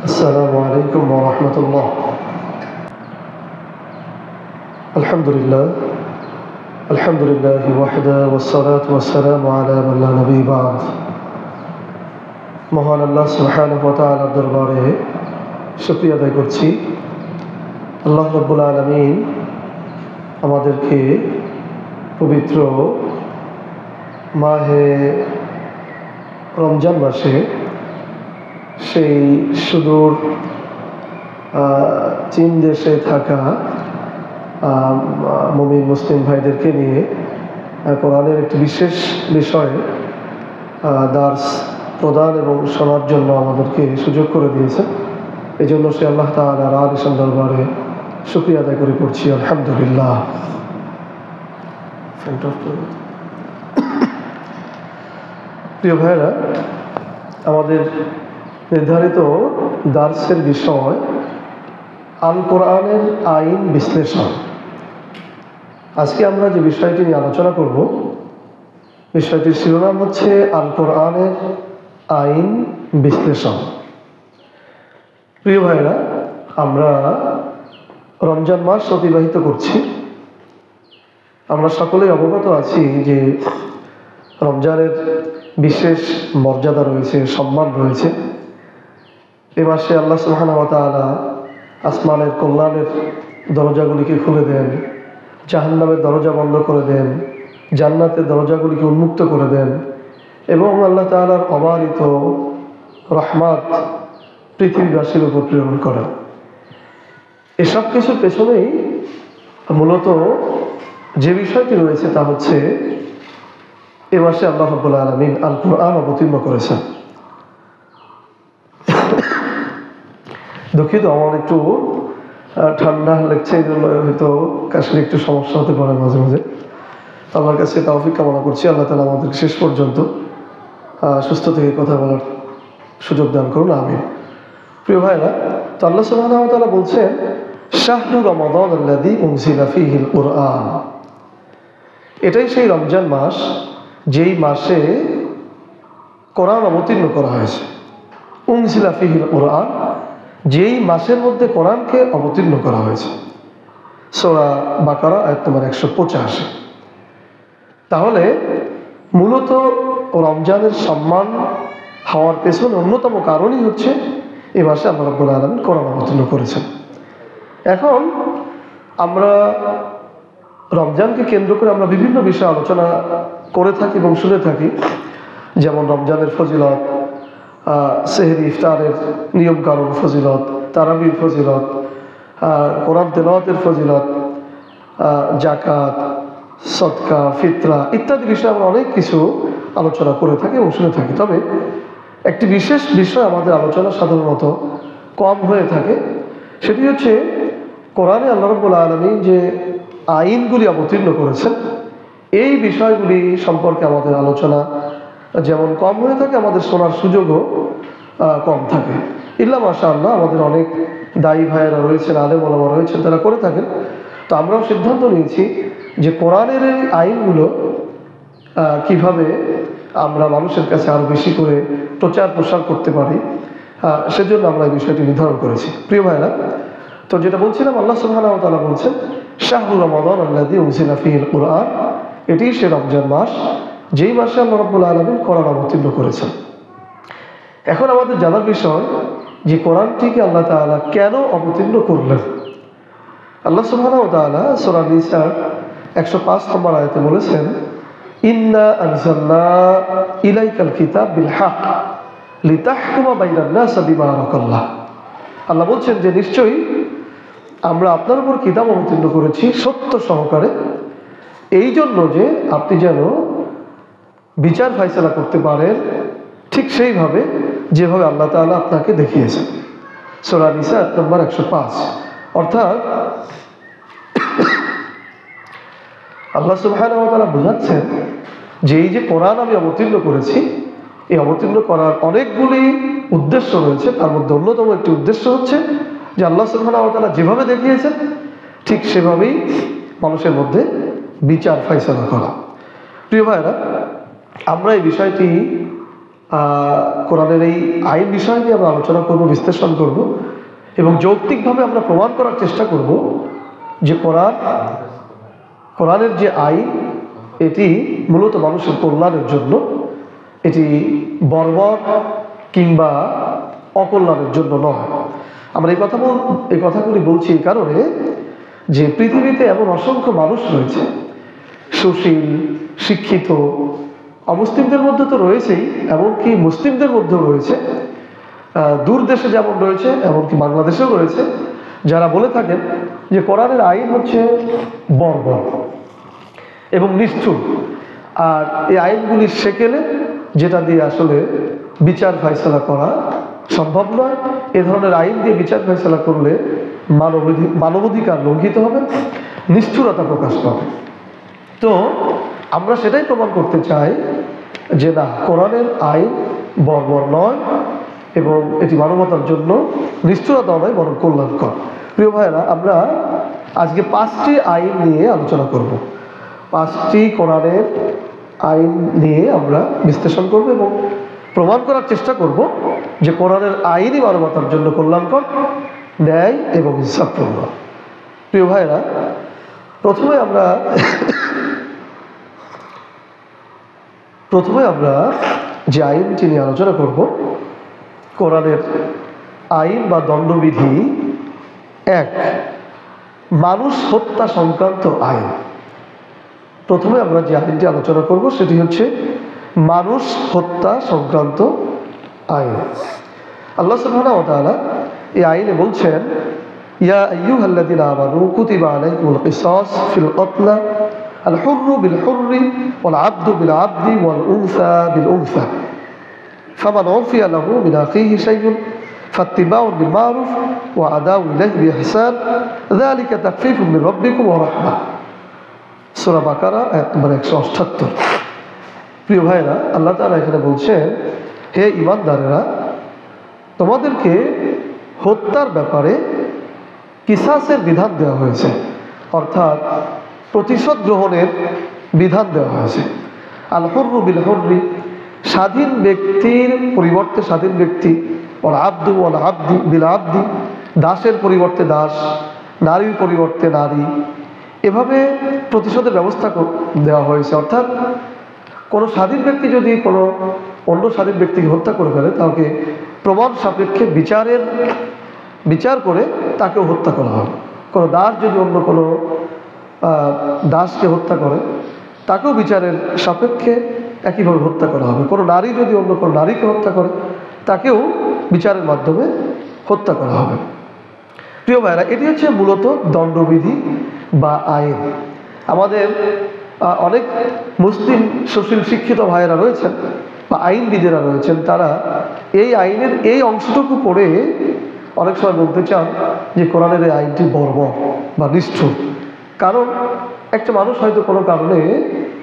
السلام عليكم ورحمة الله. الحمد لله وحده والصلاة والسلام على من لا نبي بعد. মহান আল্লাহ সুবহানাহু ওয়া তাআলার দরবারে শুকরিয়া আদায় করছি। আল্লাহ রাব্বুল আলামিন আমাদেরকে পবিত্র মাহে রমজান মাসে সেই সুদূর চীন দেশে থাকা মুমিন মুসলিম ভাইদেরকে নিয়ে কোরআনের একটি বিশেষ বিষয়ে দার্স প্রদান এবং শোনার জন্য আমাদেরকে সুযোগ করে দিয়েছেন। এই জন্য সে আল্লাহ তাআলার আলিশান দরবারে শুকরিয়া আদায় করে পড়ছি আলহামদুলিল্লাহ। প্রিয় ভাইরা, আমাদের নির্ধারিত দার্সের বিষয় আল কোরআনের আইন বিশ্লেষণ। আজকে আমরা যে বিষয়টি নিয়ে আলোচনা করব, বিষয়টির শিরোনাম হচ্ছে আল কোরআনের আইন বিশ্লেষণ। প্রিয় ভাইরা, আমরা রমজান মাস অতিবাহিত করছি। আমরা সকলেই অবগত আছি যে রমজানের বিশেষ মর্যাদা রয়েছে, সম্মান রয়েছে। এ মাসে আল্লাহ সুবহানাহু ওয়া তাআলা আসমানের কল্যাণের দরজাগুলিকে খুলে দেন, জাহান্নামের দরজা বন্ধ করে দেন, জান্নাতের দরজাগুলিকে উন্মুক্ত করে দেন এবং আল্লাহ তাআলার অবারিত রহমত পৃথিবীবাসীর উপর প্রেরণ করেন। এসব কিছুর পেছনেই মূলত যে বিষয়টি রয়েছে তা হচ্ছে এ মাসে আল্লাহ রাব্বুল আলামিন আল কোরআন অবতীর্ণ করেছেন। দুঃখিত, আমার একটু ঠান্ডা লাগছে, এই জন্য হয়তো কাশির একটু সমস্যা হতে পারে মাঝে মাঝে। আমার কাছে তৌফিক কামনা করছি, আল্লাহ তাআলা আমাদেরকে শেষ পর্যন্ত সুস্থ থেকে কথা বলার সুযোগ দান করুন, আমিন। প্রিয় ভাইরা, তো আল্লাহ সুবহানাহু ওয়া তাআলা বলছেন শাহরু রমাদান আল্লাযী উনজিলা ফীহিল কুরআন। এটাই সেই রমজান মাস যেই মাসে কোরআন অবতীর্ণ করা হয়েছে। উনজিলা ফীহিল কুরআন, যেই মাসের মধ্যে কোরআনকে অবতীর্ণ করা হয়েছে। সূরা বাকারা আয়াত নম্বর 185। তাহলে মূলত রমজানের সম্মান হওয়ার পেছনে অন্যতম কারণই হচ্ছে এই মাসে আল্লাহ রাব্বুল আলামিন কোরআন অবতীর্ণ করেছেন। এখন আমরা রমজানকে কেন্দ্র করে আমরা বিভিন্ন বিষয় আলোচনা করে থাকি এবং শুনে থাকি, যেমন রমজানের ফজিলত, সেহরি ইফতারের নিয়ম কানুন ফজিলত, তারাবির ফজিলত, কোরআন তেলাওয়াতের ফজিলত, জাকাত, সদকা, ফিতরা ইত্যাদি বিষয়ে আমরা অনেক কিছু আলোচনা করে থাকি এবং শুনে থাকি। তবে একটি বিশেষ বিষয় আমাদের আলোচনা সাধারণত কম হয়ে থাকে, সেটি হচ্ছে কোরআনে আল্লাহ রাব্বুল আলামিন যে আইনগুলি অবতীর্ণ করেছেন, এই বিষয়গুলি সম্পর্কে আমাদের আলোচনা যেমন কম হয়ে থাকে, আমাদের শোনার সুযোগও কম থাকে। ইল্লা মাশাআল্লাহ আমাদের অনেক দায়ী ভাইয়েরা রয়েছেন, আলেম ওলামা রয়েছেন, তারা করে থাকেন। তো আমরাও সিদ্ধান্ত নিয়েছি যে কোরআনের এই আইনগুলো কিভাবে আমরা মানুষের কাছে আরও বেশি করে প্রচার প্রসার করতে পারি, সেজন্য আমরা এই বিষয়টি নির্ধারণ করেছি। প্রিয় ভাইরা, তো যেটা বলছিলাম, আল্লাহ সুবহানাহু ওয়া তাআলা বলছেন শাহরু রমাদান আল্লাযী উনজিলা ফীহিল কুরআন। এটি সে রমজান মাস যেই মাসে আল্লাহ রাব্বুল আলামিন কোরআন অবতীর্ণ করেছেন। এখন আমাদের জানার বিষয় যে কোরআনটিকে আল্লাহ তাআলা কেন অবতীর্ণ করলেন। আল্লাহ সুবহানাহু ওয়া তাআলা সূরা নিসার 105 নম্বর আয়াতে বলেছেন ইন্না আনজালনা ইলাইকাল কিতাব বিল হক লিতাহকুমা বাইনান নাস বিমা আরাকাল্লাহ। আল্লাহ বলছেন যে নিশ্চয়ই আমরা আপনার উপর কিতাব অবতীর্ণ করেছি সত্য সহকারে, এই জন্য যে আপনি যেন বিচার ফায়সালা করতে পারেন ঠিক সেইভাবে যেভাবে আল্লাহ তাআলা আপনাকে দেখিয়েছেন। সূরা নিসা আয়াত নম্বর 105। অর্থাৎ আল্লাহ সুবহানাহু ওয়া তাআলা বোঝাচ্ছেন যে এই যে কোরআন আমি অবতীর্ণ করেছি, এই অবতীর্ণ করার অনেকগুলি উদ্দেশ্য রয়েছে। তার মধ্যে অন্যতম একটি উদ্দেশ্য হচ্ছে যে আল্লাহ সুবহানাহু ওয়া তাআলা যেভাবে দেখিয়েছেন ঠিক সেভাবেই মানুষের মধ্যে বিচার ফায়সালা করা। প্রিয় ভাইরা, আমরা এই বিষয়টি কোরআনের এই আইন বিষয় নিয়ে আমরা আলোচনা করব, বিশ্লেষণ করব এবং যৌক্তিকভাবে আমরা প্রমাণ করার চেষ্টা করব যে কোরআনের যে আইন এটি মূলত মানুষের কল্যাণের জন্য, এটি বর্বর কিংবা অকল্যাণের জন্য নয়। আমরা এই কথাগুলি বলছি এই কারণে যে পৃথিবীতে এমন অসংখ্য মানুষ রয়েছে, সুশীল, শিক্ষিত, অমুসলিমদের মধ্যে তো রয়েছেই, এমনকি মুসলিমদের মধ্যেও রয়েছে, দূর দেশে যেমন রয়েছে এমনকি বাংলাদেশেও রয়েছে, যারা বলে থাকেন যে কোরআনের আইন হচ্ছে বর্বর এবং নিষ্ঠুর, আর এই আইনগুলি সেকেলে যেটা দিয়ে আসলে বিচার ফায়সালা করা সম্ভব নয়। এ ধরনের আইন দিয়ে বিচার ফায়সালা করলে মানবাধিকার লঙ্ঘিত হবে, নিষ্ঠুরতা প্রকাশ পাবে। তো আমরা সেটাই প্রমাণ করতে চাই যে না, কোরআনের আইন বর্বর নয় এবং এটি মানবতার জন্য নিষ্ঠুরতা নয়, বরং কল্যাণকর। প্রিয় ভাইয়েরা, আমরা আজকে 5টি আইন নিয়ে আলোচনা করব। 5টি কোরআনের আইন নিয়ে আমরা বিশ্লেষণ করব এবং প্রমাণ করার চেষ্টা করব যে কোরআনের আইনই মানবতার জন্য কল্যাণকর, ন্যায় এবং ইনসাফপূর্ণ। প্রিয় ভাইয়েরা, প্রথমে আমরা যে আইনটি নিয়ে আলোচনা করব, কোরআনের আইন বা দণ্ডবিধি 1, মানুষ হত্যা সংক্রান্ত আইন। প্রথমে আমরা যে আইনটি আলোচনা করব সেটি হচ্ছে মানুষ হত্যা সংক্রান্ত আইন। আল্লাহ সুবহানাহু ওয়া তাআলা এই আইনে বলছেন, ইয়া আইয়ুহাল্লাযীনা আমানু কুতিবা আলাইকুমুল কিসাস ফিল কতলা আল হুররু বিল হুররি ওয়াল আবদু বিল আবদি ওয়াল উনসা বিল উনসা ফামান উফিয়া লাহু মিন আখিহি শাইউন ফাত্তিবাউন বিল মারুফ ওয়া আদাউ ইলাইহি বিইহসান যালিকা তাখফীফুম মির রাব্বিকুম ওয়া রাহমাহ। সূরা বাকারা আয়াত নম্বর 178। প্রিয় ভাইরা, আল্লাহ তাআলা এখানে বলছেন, হে ঈমানদারেরা, তোমাদেরকে হত্যার ব্যাপারে কিসাসের বিধান দেওয়া হয়েছে, অর্থাৎ প্রতিশোধ গ্রহণের বিধান দেওয়া হয়েছে। আল হুররু বিল হুররি, স্বাধীন ব্যক্তির পরিবর্তে স্বাধীন ব্যক্তি, ওয়াল আবদু ওয়াল আবদি বিল আবদি, দাসের পরিবর্তে দাস, নারীর পরিবর্তে নারী, এভাবে প্রতিশোধের ব্যবস্থা দেওয়া হয়েছে। অর্থাৎ কোনো স্বাধীন ব্যক্তি যদি কোনো অন্য স্বাধীন ব্যক্তিকে হত্যা করে ফেলে, তাকে প্রমাণ সাপেক্ষে বিচার করে তাকেও হত্যা করা হবে। কোনো দাস যদি অন্য কোনো দাসকে হত্যা করে, তাকেও বিচারের সাপেক্ষে একইভাবে হত্যা করা হবে। কোনো নারী যদি অন্য কোনো নারীকে হত্যা করে, তাকেও বিচারের মাধ্যমে হত্যা করা হবে। প্রিয় ভাইরা, এটি হচ্ছে মূলত দণ্ডবিধি বা আইন। আমাদের অনেক মুসলিম সুশীল শিক্ষিত ভাইয়েরা রয়েছেন বা আইনবিদেরা রয়েছেন, তারা এই আইনের এই অংশটুকু পড়ে অনেক সময় বলতে চান যে কোরআনের এই আইনটি বর্বর বা নিষ্ঠুর। কারণ একটা মানুষ হয়তো কোনো কারণে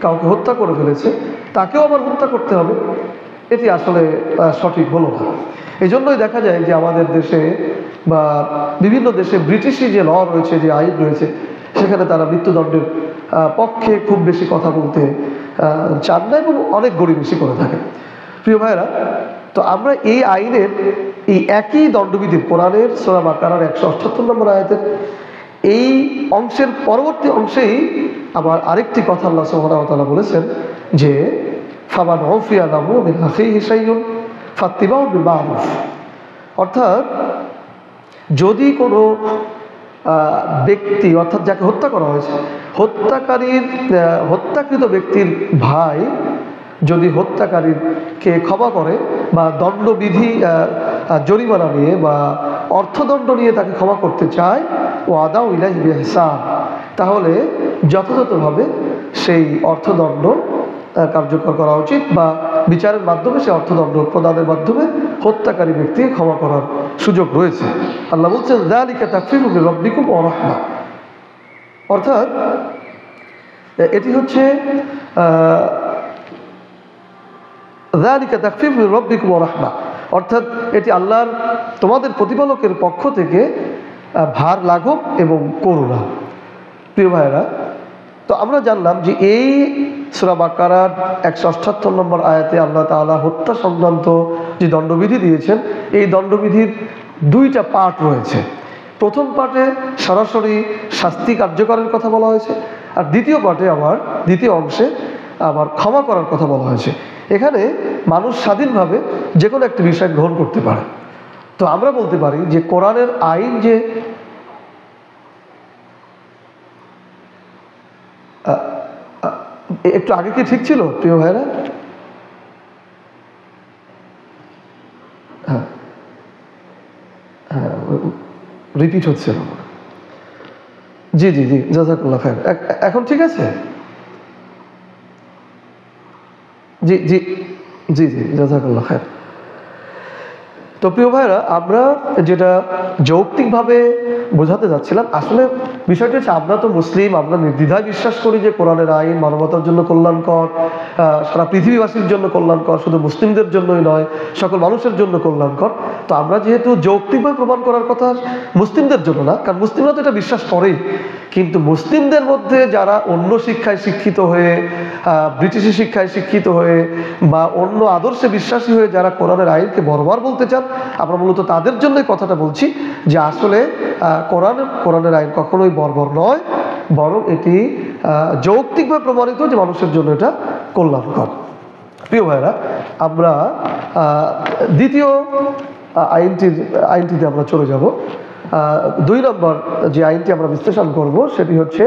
কাউকে হত্যা করে ফেলেছে, তাকেও আবার হত্যা করতে হবে, এটি আসলে সঠিক হলো না। এই জন্যই দেখা যায় যে আমাদের দেশে বা বিভিন্ন দেশে ব্রিটিশি যে ল রয়েছে, যে আইন রয়েছে, সেখানে তারা মৃত্যুদণ্ডের পক্ষে খুব বেশি কথা বলতে চান না এবং অনেক গড়িমসি করে থাকে। প্রিয় ভাইরা, তো আমরা এই আইনের এই একই দণ্ডবিধির কোরআনের সূরা বাকারার 178 নম্বর আয়াতের এই অংশের পরবর্তী অংশেই আবার আরেকটি কথা আল্লাহ সুবহানাহু ওয়া তাআলা বলেছেন যে ফামান উফিয়া লাহু মিন আখিহি শাইউন ফাত্তিবাউন বিল মারুফ। অর্থাৎ যদি কোনো ব্যক্তি, অর্থাৎ যাকে হত্যা করা হয়েছে, হত্যাকৃত ব্যক্তির ভাই যদি হত্যাকারীকে ক্ষমা করে বা দণ্ডবিধি জরিমানা নিয়ে বা অর্থদণ্ড নিয়ে তাকে ক্ষমা করতে চায়, ও আদাউ ইলাইহি বিইহসান, তাহলে যথাযথভাবে সেই অর্থদণ্ড কার্যকর করা উচিত বা বিচারের মাধ্যমে সেই অর্থদণ্ড প্রদানের মাধ্যমে হত্যাকারী ব্যক্তিকে ক্ষমা করার সুযোগ রয়েছে। আল্লাহ বলছেন, যালিকা তাখফীফুম মির রাব্বিকুম ওয়া রাহমাহ। অর্থাৎ এটি হচ্ছে যালিকা তাখফীফুম মির রাব্বিকুম ওয়া রাহমাহ, অর্থাৎ এটি আল্লাহর তোমাদের প্রতিপালকের পক্ষ থেকে ভার লাঘব এবং করুণা। প্রিয় ভাইয়েরা, তো আমরা জানলাম যে এই সূরা বাকারার 178 নম্বর আয়াতে আল্লাহ তাআলা হত্যা সংক্রান্ত যে দণ্ডবিধি দিয়েছেন, এই দণ্ডবিধির দুইটা পার্ট রয়েছে। প্রথম পার্টে সরাসরি শাস্তি কার্যকরের কথা বলা হয়েছে, আর দ্বিতীয় পার্টে দ্বিতীয় অংশে আবার ক্ষমা করার কথা বলা হয়েছে। এখানে মানুষ স্বাধীনভাবে যে কোনো একটি বিষয় গ্রহণ করতে পারে। তো আমরা বলতে পারি যে কোরআনের আইন যে একটু আগে কি ঠিক ছিল প্রিয় ভাইরা? হ্যাঁ হ্যাঁ, রিপিট হচ্ছে না। জি জি জি, জাযাকাল্লাহ খায়ের। এখন ঠিক আছে? জি জি জি জি, জাযাকাল্লাহ খায়ের। তো প্রিয় ভাইরা, আমরা যেটা যৌক্তিকভাবে বোঝাতে যাচ্ছিলাম, আসলে বিষয়টি হচ্ছে আমরা তো মুসলিম, আমরা নির্দ্বিধায় বিশ্বাস করি যে কোরআনের আইন মানবতার জন্য কল্যাণকর, সারা পৃথিবীবাসীর জন্য কল্যাণকর, শুধু মুসলিমদের জন্যই নয়, সকল মানুষের জন্য কল্যাণকর। তো আমরা যেহেতু যৌক্তিকভাবে প্রমাণ করার কথা মুসলিমদের জন্য না, কারণ মুসলিমরা তো এটা বিশ্বাস করেই, কিন্তু মুসলিমদের মধ্যে যারা অন্য শিক্ষায় শিক্ষিত হয়ে, ব্রিটিশি শিক্ষায় শিক্ষিত হয়ে বা অন্য আদর্শে বিশ্বাসী হয়ে যারা কোরআনের আইনকে বর্বর বলতে চান, আমরা মূলত তাদের জন্যই কথাটা বলছি যে আসলে কোরআনের আইন কখনোই বর্বর নয়, বরং এটি যৌক্তিকভাবে প্রমাণিত যে মানুষের জন্য এটা কল্যাণকর। প্রিয় ভাইরা, আমরা দ্বিতীয় আইনটিতে আমরা চলে যাব। 2 নম্বর যে আইনটি আমরা বিশ্লেষণ করব সেটি হচ্ছে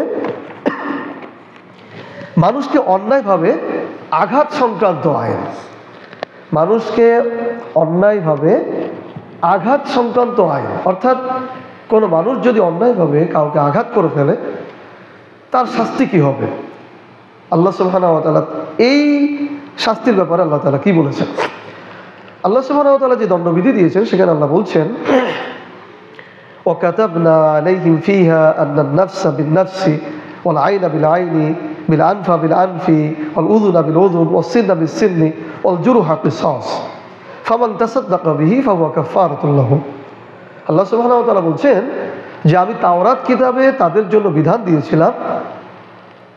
মানুষকে অন্যায়ভাবে আঘাত সংক্রান্ত আইন। মানুষকে অন্যায়ভাবে আঘাত সংক্রান্ত আইন, অর্থাৎ কোনো মানুষ যদি অন্যায়ভাবে কাউকে আঘাত করে ফেলে তার শাস্তি কি হবে, আল্লাহ সুবহানাহু ওয়া তাআলা এই শাস্তির ব্যাপারে আল্লাহ তাআলা কি বলেছেন। আল্লাহ সুবহানাহু ওয়া তাআলা যে দণ্ডবিধি দিয়েছেন সেখানে আল্লাহ বলছেন, وَكَتَبْنَا عَلَيْهِمْ فِيهَا أَنَّ النَّفْسَ بِالنَّفْسِ وَالْعَيْنَ بِالْعَيْنِ وَالْأَنْفَ بِالْأَنْفِ وَالْأُذُنَ بِالْأُذُنِ وَالسِّنَّ بِالسِّنِّ وَالْجُرُحَ قِصَاصٌ فَمَنْ تَصَدَّقَ بِهِ فَهُوَ كَفَّارَةٌ لَهُ। আল্লাহ সুবহানাহু ওয়া তাআলা বলছেন যে আমি তাওরাত কিতাবে তাদের জন্য বিধান দিয়েছিলাম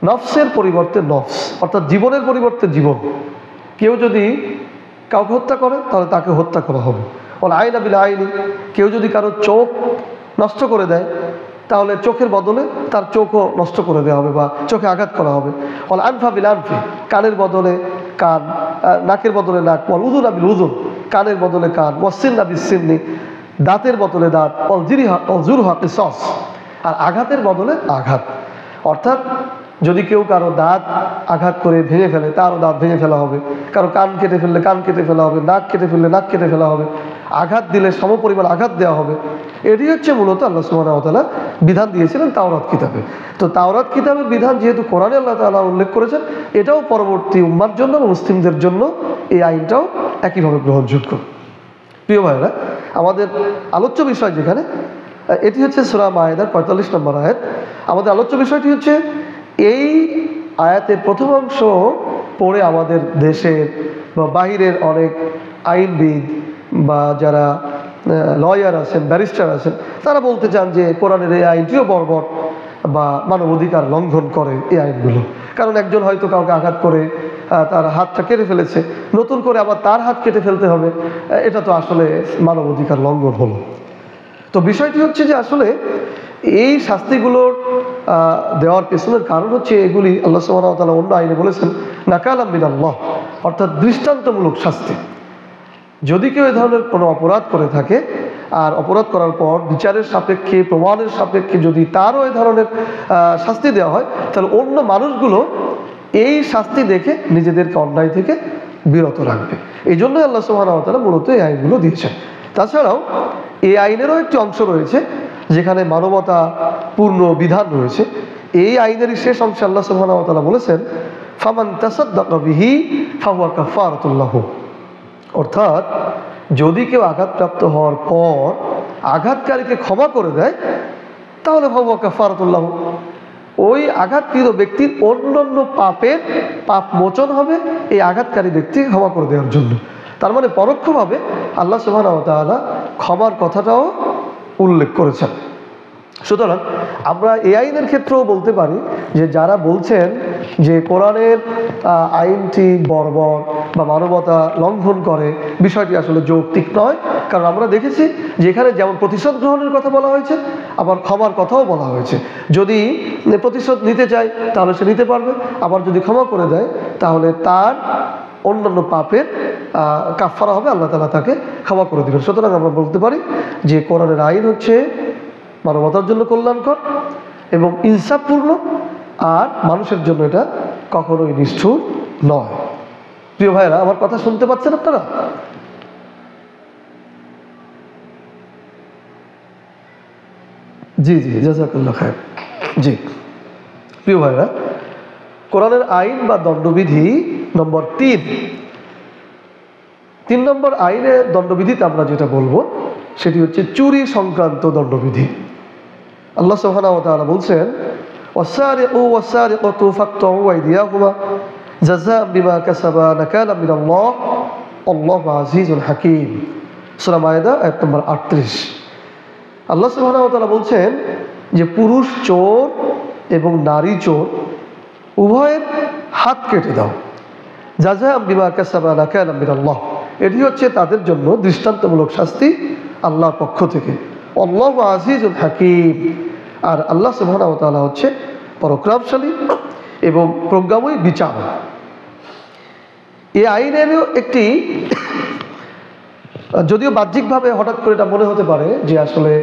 নফসের পরিবর্তে নফস, অর্থাৎ জীবনের পরিবর্তে জীবন। কেউ যদি কাউকে হত্যা করে তাহলে তাকে হত্যা করা হবে। ওয়াল আইনা বিল আইনি, কেউ যদি কারো চোখ নষ্ট করে দেয় তাহলে চোখের বদলে তার চোখও নষ্ট করে দেওয়া হবে বা চোখে আঘাত করা হবে। ওয়াল আনফা বিল আনফি, কানের বদলে কান, নাকের বদলে নাক। ওয়াল উযুনা বিল উযুন, কানের বদলে কান। ওয়াসসিন্না বিস সিন্নি, দাঁতের বদলে দাঁত। ওয়াল জুরহা কিসাস, আর আঘাতের বদলে আঘাত। অর্থাৎ যদি কেউ কারো দাঁত আঘাত করে ভেঙে ফেলে তারও দাঁত ভেঙে ফেলা হবে, কারো কান কেটে ফেললে কান কেটে ফেলা হবে, নাক কেটে ফেললে নাক কেটে ফেলা হবে, আঘাত দিলে সমপরিমাণ আঘাত দেওয়া হবে। এটি হচ্ছে মূলত আল্লাহ সুবহানাহু ওয়া তাআলা বিধান দিয়েছিলেন তাওরাত কিতাবে। তো তাওরাত কিতাবের বিধান যেহেতু কোরআনে আল্লাহ তাআলা উল্লেখ করেছেন, এটাও পরবর্তী উম্মার জন্য মুসলিমদের জন্য এই আইনটাও একইভাবে গ্রহণযোগ্য। প্রিয় ভাইরা, আমাদের আলোচ্য বিষয় যেখানে, এটি হচ্ছে সূরা মায়েদার 45 নম্বর আয়াত। আমাদের আলোচ্য বিষয়টি হচ্ছে এই আয়াতের প্রথম অংশ পড়ে আমাদের দেশের বা বাহিরের অনেক আইনবিদ বা যারা লয়ার আছেন, ব্যারিস্টার আছেন, তারা বলতে চান যে কোরআনের এই আইনটিও বর্বর বা মানবাধিকার লঙ্ঘন করে এই আইনগুলো। কারণ একজন হয়তো কাউকে আঘাত করে তার হাতটা কেটে ফেলেছে, নতুন করে আবার তার হাত কেটে ফেলতে হবে, এটা তো আসলে মানবাধিকার লঙ্ঘন হলো। তো বিষয়টি হচ্ছে যে আসলে এই শাস্তিগুলোর দেওয়ার পেছনের কারণ হচ্ছে এগুলি আল্লাহ সুবহানাহু ওয়া তাআলা অন্য আইনে বলেছেন নাকালাম মিনাল্লাহ, অর্থাৎ দৃষ্টান্তমূলক শাস্তি। যদি কেউ এ ধরনের কোনো অপরাধ করে থাকে আর অপরাধ করার পর বিচারের সাপেক্ষে, প্রমাণের সাপেক্ষে যদি তারও এ ধরনের শাস্তি দেওয়া হয়, তাহলে অন্য মানুষগুলো এই শাস্তি দেখে নিজেদেরকে অন্যায় থেকে বিরত রাখবে। এই জন্যই আল্লাহ সুবহানাহু ওয়া তাআলা মূলত এই আইনগুলো দিয়েছেন। তাছাড়াও এই আইনেরও একটি অংশ রয়েছে যেখানে মানবতা পূর্ণ বিধান রয়েছে। এই আইনেরই শেষ অংশে আল্লাহ সুবহানাহু ওয়া তাআলা বলেছেন ফামান তাসাদ্দাকা বিহি ফাহুয়া কাফারাতুল লাহু, অর্থাৎ যদি কেউ আঘাতপ্রাপ্ত হওয়ার পর আঘাতকারীকে ক্ষমা করে দেয় তাহলে ফাহুয়া কাফারাতুল লাহু, ওই আঘাতকৃত ব্যক্তির অন্যান্য পাপের পাপ মোচন হবে এই আঘাতকারী ব্যক্তিকে ক্ষমা করে দেওয়ার জন্য। তার মানে পরোক্ষভাবে আল্লাহ সুবহানাহু ওয়া তাআলা ক্ষমার কথাটাও উল্লেখ করেছেন। সুতরাং আমরা এই আইনের ক্ষেত্রেও বলতে পারি যে যারা বলছেন যে কোরআনের আইনটি বর্বর বা মানবতা লঙ্ঘন করে, বিষয়টি আসলে যৌক্তিক নয়। কারণ আমরা দেখেছি যে এখানে যেমন প্রতিশোধ গ্রহণের কথা বলা হয়েছে, আবার ক্ষমার কথাও বলা হয়েছে। যদি প্রতিশোধ নিতে চায় তাহলে সে নিতে পারবে, আবার যদি ক্ষমা করে দেয় তাহলে তার অন্যান্য পাপের কাফারা হবে, আল্লাহ তাআলা তাকে ক্ষমা করে দেবেন। সুতরাং আমরা বলতে পারি যে কোরআনের আইন হচ্ছে মানবতার জন্য কল্যাণকর এবং ইনসাফপূর্ণ, আর মানুষের জন্য এটা কখনোই নিষ্ঠুর নয়। প্রিয় ভাইরা, আমার কথা শুনতে পাচ্ছেন আপনারা? জি জি, জাযাকাল্লাহ খায়র। জি প্রিয় ভাইরা, কোরআনের আইন বা দণ্ডবিধি নম্বর 3 নম্বর আইনে দণ্ডবিধিতে আমরা যেটা বলবো সেটি হচ্ছে চুরি সংক্রান্ত দণ্ডবিধি। আল্লাহ সুবহানাহু ওয়া তাআলা বলছেন, ওয়াসারিকু ওয়াসারিকাতু ফাকতাউ আইদিয়াহুমা জাযাআন বিমা কাসাবা নাকালাম মিনাল্লাহ আল্লাহু আজিজুল হাকীম। সূরা মায়েদা আয়াত নম্বর 38। আল্লাহ সুবহানাহু ওয়া তাআলা বলছেন যে পুরুষ চোর এবং নারী চোর উভয়ের হাত কেটে দাও, জাযাআন বিমা কাসাবা নাকালাম মিনাল্লাহ। এটি হচ্ছে তাদের জন্য দৃষ্টান্তমূলক শাস্তি আল্লাহর পক্ষ থেকে। আল্লাহু আজিজুল হাকীম, আর আল্লাহ সুবহানাহু ওয়া তাআলা হচ্ছে পরাক্রমশালী এবং প্রজ্ঞাময় বিচারক। এই আইনেরও একটি, যদিও বাহ্যিকভাবে হঠাৎ করে এটা মনে হতে পারে যে আসলে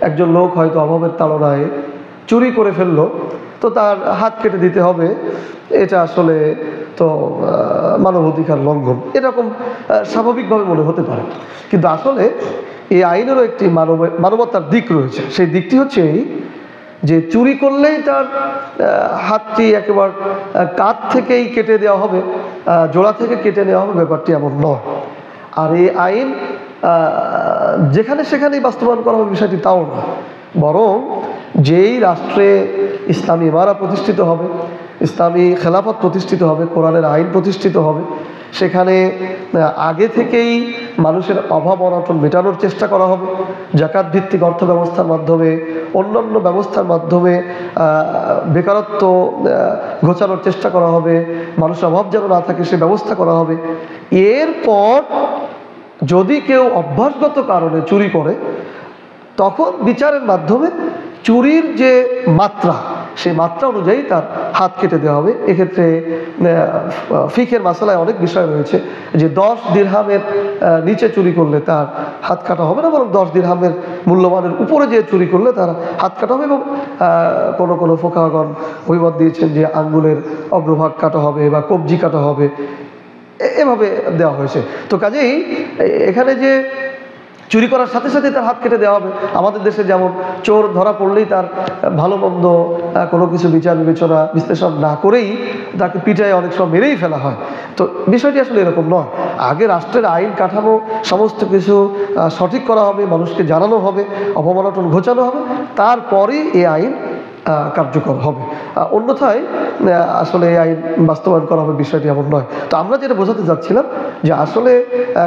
একজন লোক হয়তো অভাবের তাড়নায় চুরি করে ফেললো, তো তার হাত কেটে দিতে হবে, এটা আসলে তো মানবাধিকার লঙ্ঘন, এরকম স্বাভাবিকভাবে মনে হতে পারে। কিন্তু আসলে এই আইনেরও একটি মানবতার দিক রয়েছে। সেই দিকটি হচ্ছে এই যে চুরি করলেই তার হাতটি একেবারে কাঁধ থেকেই কেটে দেওয়া হবে, জোড়া থেকে কেটে নেওয়া হবে, ব্যাপারটি এমন নয়। আর এই আইন যেখানে সেখানেই বাস্তবায়ন করা হবে বিষয়টি তাও না, বরং যেই রাষ্ট্রে ইসলামী ইমারা প্রতিষ্ঠিত হবে, ইসলামী খেলাফত প্রতিষ্ঠিত হবে, কোরআনের আইন প্রতিষ্ঠিত হবে, সেখানে আগে থেকেই মানুষের অভাব অনটন মেটানোর চেষ্টা করা হবে। জাকাত ভিত্তিক অর্থ ব্যবস্থার মাধ্যমে, অন্যান্য ব্যবস্থার মাধ্যমে বেকারত্ব ঘোচানোর চেষ্টা করা হবে, মানুষের অভাব যেন না থাকে সে ব্যবস্থা করা হবে। এরপর যদি কেউ অভ্যাসগত কারণে চুরি করে, তখন বিচারের মাধ্যমে চুরির যে মাত্রা, সেই মাত্রা অনুযায়ী তার হাত কেটে দেওয়া হবে। এক্ষেত্রে ফিকহের মাসালায় অনেক বিষয় রয়েছে যে 10 দিরহামের নিচে চুরি করলে তার হাত কাটা হবে না, বরং 10 দিরহামের মূল্যমানের উপরে যে চুরি করলে তার হাত কাটা হবে। এবং কোনো ফুকাহাগণ অভিমত দিয়েছেন যে আঙ্গুলের অগ্রভাগ কাটা হবে বা কবজি কাটা হবে, এভাবে দেওয়া হয়েছে। তো কাজেই এখানে যে চুরি করার সাথে সাথে তার হাত কেটে দেওয়া হবে, আমাদের দেশে যেমন চোর ধরা পড়লেই তার ভালো মন্দ কোনো কিছু বিচার বিবেচনা বিশ্লেষণ না করেই তাকে পিটায় অনেক সময় মেরেই ফেলা হয়, তো বিষয়টি আসলে এরকম নয়। আগে রাষ্ট্রের আইন কাঠামো সমস্ত কিছু সঠিক করা হবে, মানুষকে জানানো হবে, অপমানটন ঘোচানো হবে, তারপরেই এই আইন কার্যকর হবে। অন্যথায় আসলে এই আইন বাস্তবায়ন করা হবে, বিষয়টি এমন নয়। তো আমরা যেটা বোঝাতে যাচ্ছিলাম যে আসলে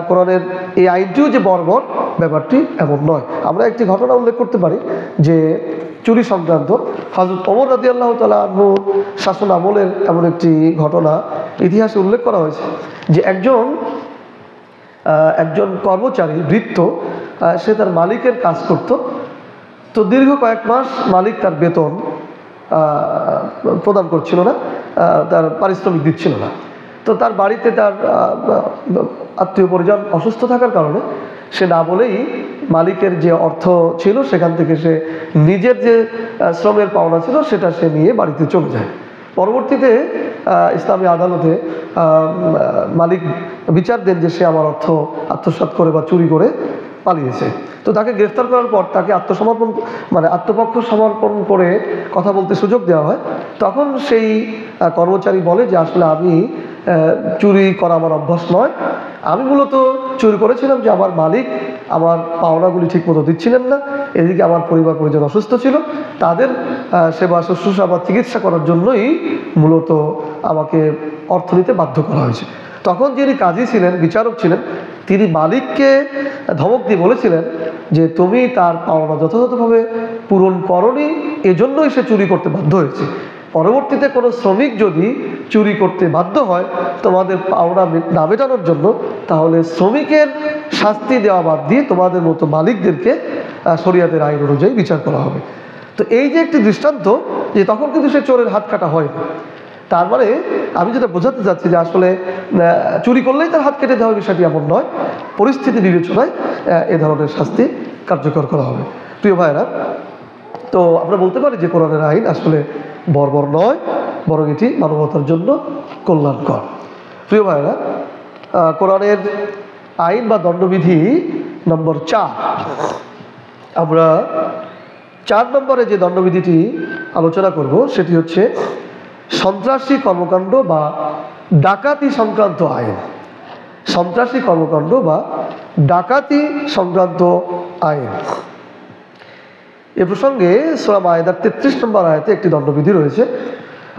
কোরআনের এই আইনটিও যে বর্বর, ব্যাপারটি এমন নয়। আমরা একটি ঘটনা উল্লেখ করতে পারি যে চুরি সংক্রান্ত হযরত ওমর রাদিয়াল্লাহু তাআলা আনহুর শাসন আমলের এমন একটি ঘটনা ইতিহাসে উল্লেখ করা হয়েছে যে একজন কর্মচারী ভৃত্য, সে তার মালিকের কাজ করত। তো দীর্ঘ কয়েক মাস মালিক তার বেতন প্রদান করছিল না, তার পারিশ্রমিক দিচ্ছিল না। তো তার বাড়িতে তার আত্মীয় পরিজন অসুস্থ থাকার কারণে সে না বলেই মালিকের যে অর্থ ছিল সেখান থেকে সে নিজের যে শ্রমের পাওনা ছিল সেটা সে নিয়ে বাড়িতে চলে যায়। পরবর্তীতে ইসলামী আদালতে মালিক বিচার দেন যে সে আমার অর্থ আত্মসাৎ করে বা চুরি করে পালিয়েছে। তো তাকে গ্রেফতার করার পর তাকে আত্মপক্ষ সমর্পণ করে কথা বলতে সুযোগ দেওয়া হয়। তখন সেই কর্মচারী বলে যে আসলে আমি চুরি করা আমার অভ্যাস নয়, আমি মূলত চুরি করেছিলাম যে আমার মালিক আমার পাওনাগুলি ঠিকমতো দিচ্ছিলেন না, এদিকে আমার পরিবার পরিজন অসুস্থ ছিল, তাদের সেবা শুশ্রূষা বা চিকিৎসা করার জন্যই মূলত আমাকে অর্থ নিতে বাধ্য করা হয়েছে। তখন যিনি কাজী ছিলেন, বিচারক ছিলেন, তিনি মালিককে ধমক দিয়ে বলেছিলেন যে তুমি তার পাওনা যথাযথভাবে পূরণ করনি, এজন্যই সে চুরি করতে বাধ্য হয়েছে। পরবর্তীতে কোনো শ্রমিক যদি চুরি করতে বাধ্য হয় তোমাদের পাওনা না মেটানোর জন্য, তাহলে শ্রমিকের শাস্তি দেওয়া বাদ দিয়ে তোমাদের মতো মালিকদেরকে শরিয়াতের আইন অনুযায়ী বিচার করা হবে। তো এই যে একটি দৃষ্টান্ত, যে তখন কিন্তু সে চোরের হাত কাটা হয়। তার মানে আমি যেটা বোঝাতে চাচ্ছি যে আসলে চুরি করলেই তার হাত কেটে দেওয়ার বিষয়টি এমন নয়, পরিস্থিতি বিবেচনায় এ ধরনের শাস্তি কার্যকর করা হবে। প্রিয় ভাইরা, তো আমরা বলতে পারি যে কোরআনের আইন আসলে বর্বর নয়, বরং এটি মানবতার জন্য কল্যাণকর। প্রিয় ভাইরা, কোরআনের আইন বা দণ্ডবিধি নম্বর 4, আমরা 4 নম্বরে যে দণ্ডবিধিটি আলোচনা করব সেটি হচ্ছে সন্ত্রাসী কর্মকাণ্ড বা ডাকাতি সংক্রান্ত আইন। সন্ত্রাসী কর্মকাণ্ড বা ডাকাতি সংক্রান্ত আইন। এ প্রসঙ্গে সূরা মায়েদার 33 নম্বর আয়াতে একটি দণ্ডবিধি রয়েছে।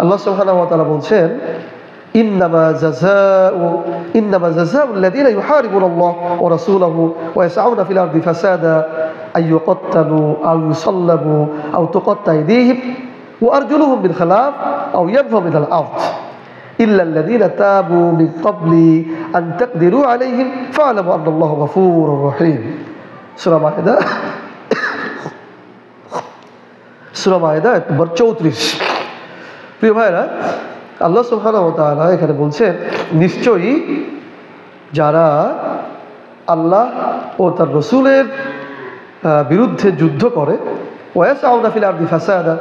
আল্লাহ সুবহানাহু ওয়া তাআলা বলছেন, ইন্নামা জাযাউল্লাযীনা ইউহারিবুনাল্লাহ ওয়া রাসূলাহু ওয়া ইয়াসআউনা ফিল আরদি ফাসাদা আন ইউকাত্তালু আও ইউসাল্লাবু আও তুকাত্তা আইদিহিম ওয়া আরজুলুহুম বিল খিলাফ আও ইয়ানফাউ মিনাল আরদ ইল্লাল্লাযীনা তাবু মিন ক্বাবলি আন তাকদিরু আলাইহিম ফা'লামু আন্নাল্লাহা গফুরুর রহিম। সূরা মায়েদা নম্বর 34। প্রিয় ভাইরা, আল্লাহ সুবহানাহু ওয়া তাআলা এখানে বলছেন, নিশ্চয়ই যারা আল্লাহ ও তার রসুলের বিরুদ্ধে যুদ্ধ করে, ওয়ায়াসআউনা ফিল আরদি ফাসাদা,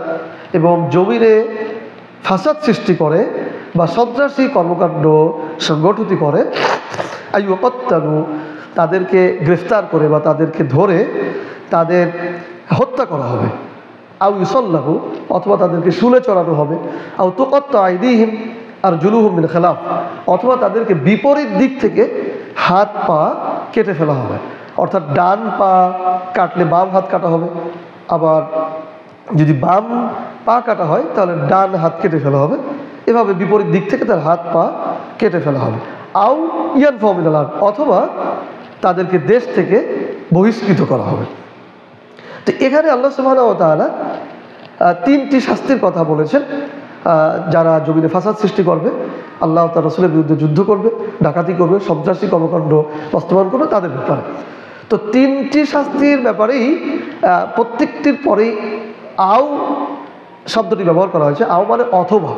এবং জমিনে ফাসাদ সৃষ্টি করে বা সন্ত্রাসী কর্মকাণ্ড সংগঠিত করে, আইয়ুকাত্তালু, তাদেরকে গ্রেফতার করে বা তাদেরকে ধরে তাদের হত্যা করা হবে, আও ইউসাল্লাহু, অথবা তাদেরকে শুলে চড়ানো হবে, আও তুকাত্তা আইদিহিম আরজুলুহুম মিন খিলাফ, অথবা তাদেরকে বিপরীত দিক থেকে হাত পা কেটে ফেলা হবে। অর্থাৎ ডান পা কাটলে বাম হাত কাটা হবে, আবার যদি বাম পা কাটা হয় তাহলে ডান হাত কেটে ফেলা হবে। এভাবে বিপরীত দিক থেকে তার হাত পা কেটে ফেলা হবে। আও ইয়ানফাউ মিনাল আরদ, অথবা তাদেরকে দেশ থেকে বহিষ্কৃত করা হবে। তো এখানে আল্লাহ সুবহানাহু ওয়া তাআলা 3টি শাস্তির কথা বলেছেন। যারা জমিনে ফাসাদ সৃষ্টি করবে, আল্লাহ তার রাসূলের বিরুদ্ধে যুদ্ধ করবে, ডাকাতি করবে, সন্ত্রাসী কর্মকাণ্ড বাস্তবায়ন করবে, তাদের ব্যাপারে। তো 3টি শাস্তির ব্যাপারেই প্রত্যেকটির পরেই আও শব্দটি ব্যবহার করা হয়েছে। আও মানে অথবা,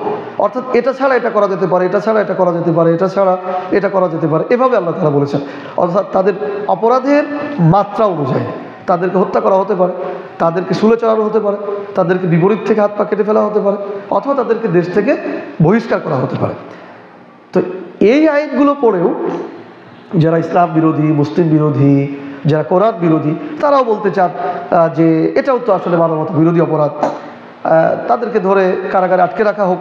অর্থাৎ এটা ছাড়া এটা করা যেতে পারে, এটা ছাড়া এটা করা যেতে পারে, এটা ছাড়া এটা করা যেতে পারে, এভাবে আল্লাহ তাআলা বলেছেন। অর্থাৎ তাদের অপরাধের মাত্রা অনুযায়ী তাদেরকে হত্যা করা হতে পারে, তাদেরকে শুলে চড়ানো হতে পারে, তাদেরকে বিপরীত থেকে হাত পা কেটে ফেলা হতে পারে, অথবা তাদেরকে দেশ থেকে বহিষ্কার করা হতে পারে। তো এই আইনগুলো পড়েও যারা ইসলাম বিরোধী, মুসলিম বিরোধী, যারা কোরআন বিরোধী, তারাও বলতে চান যে এটাও তো আসলে মানবতা বিরোধী অপরাধ, তাদেরকে ধরে কারাগারে আটকে রাখা হোক,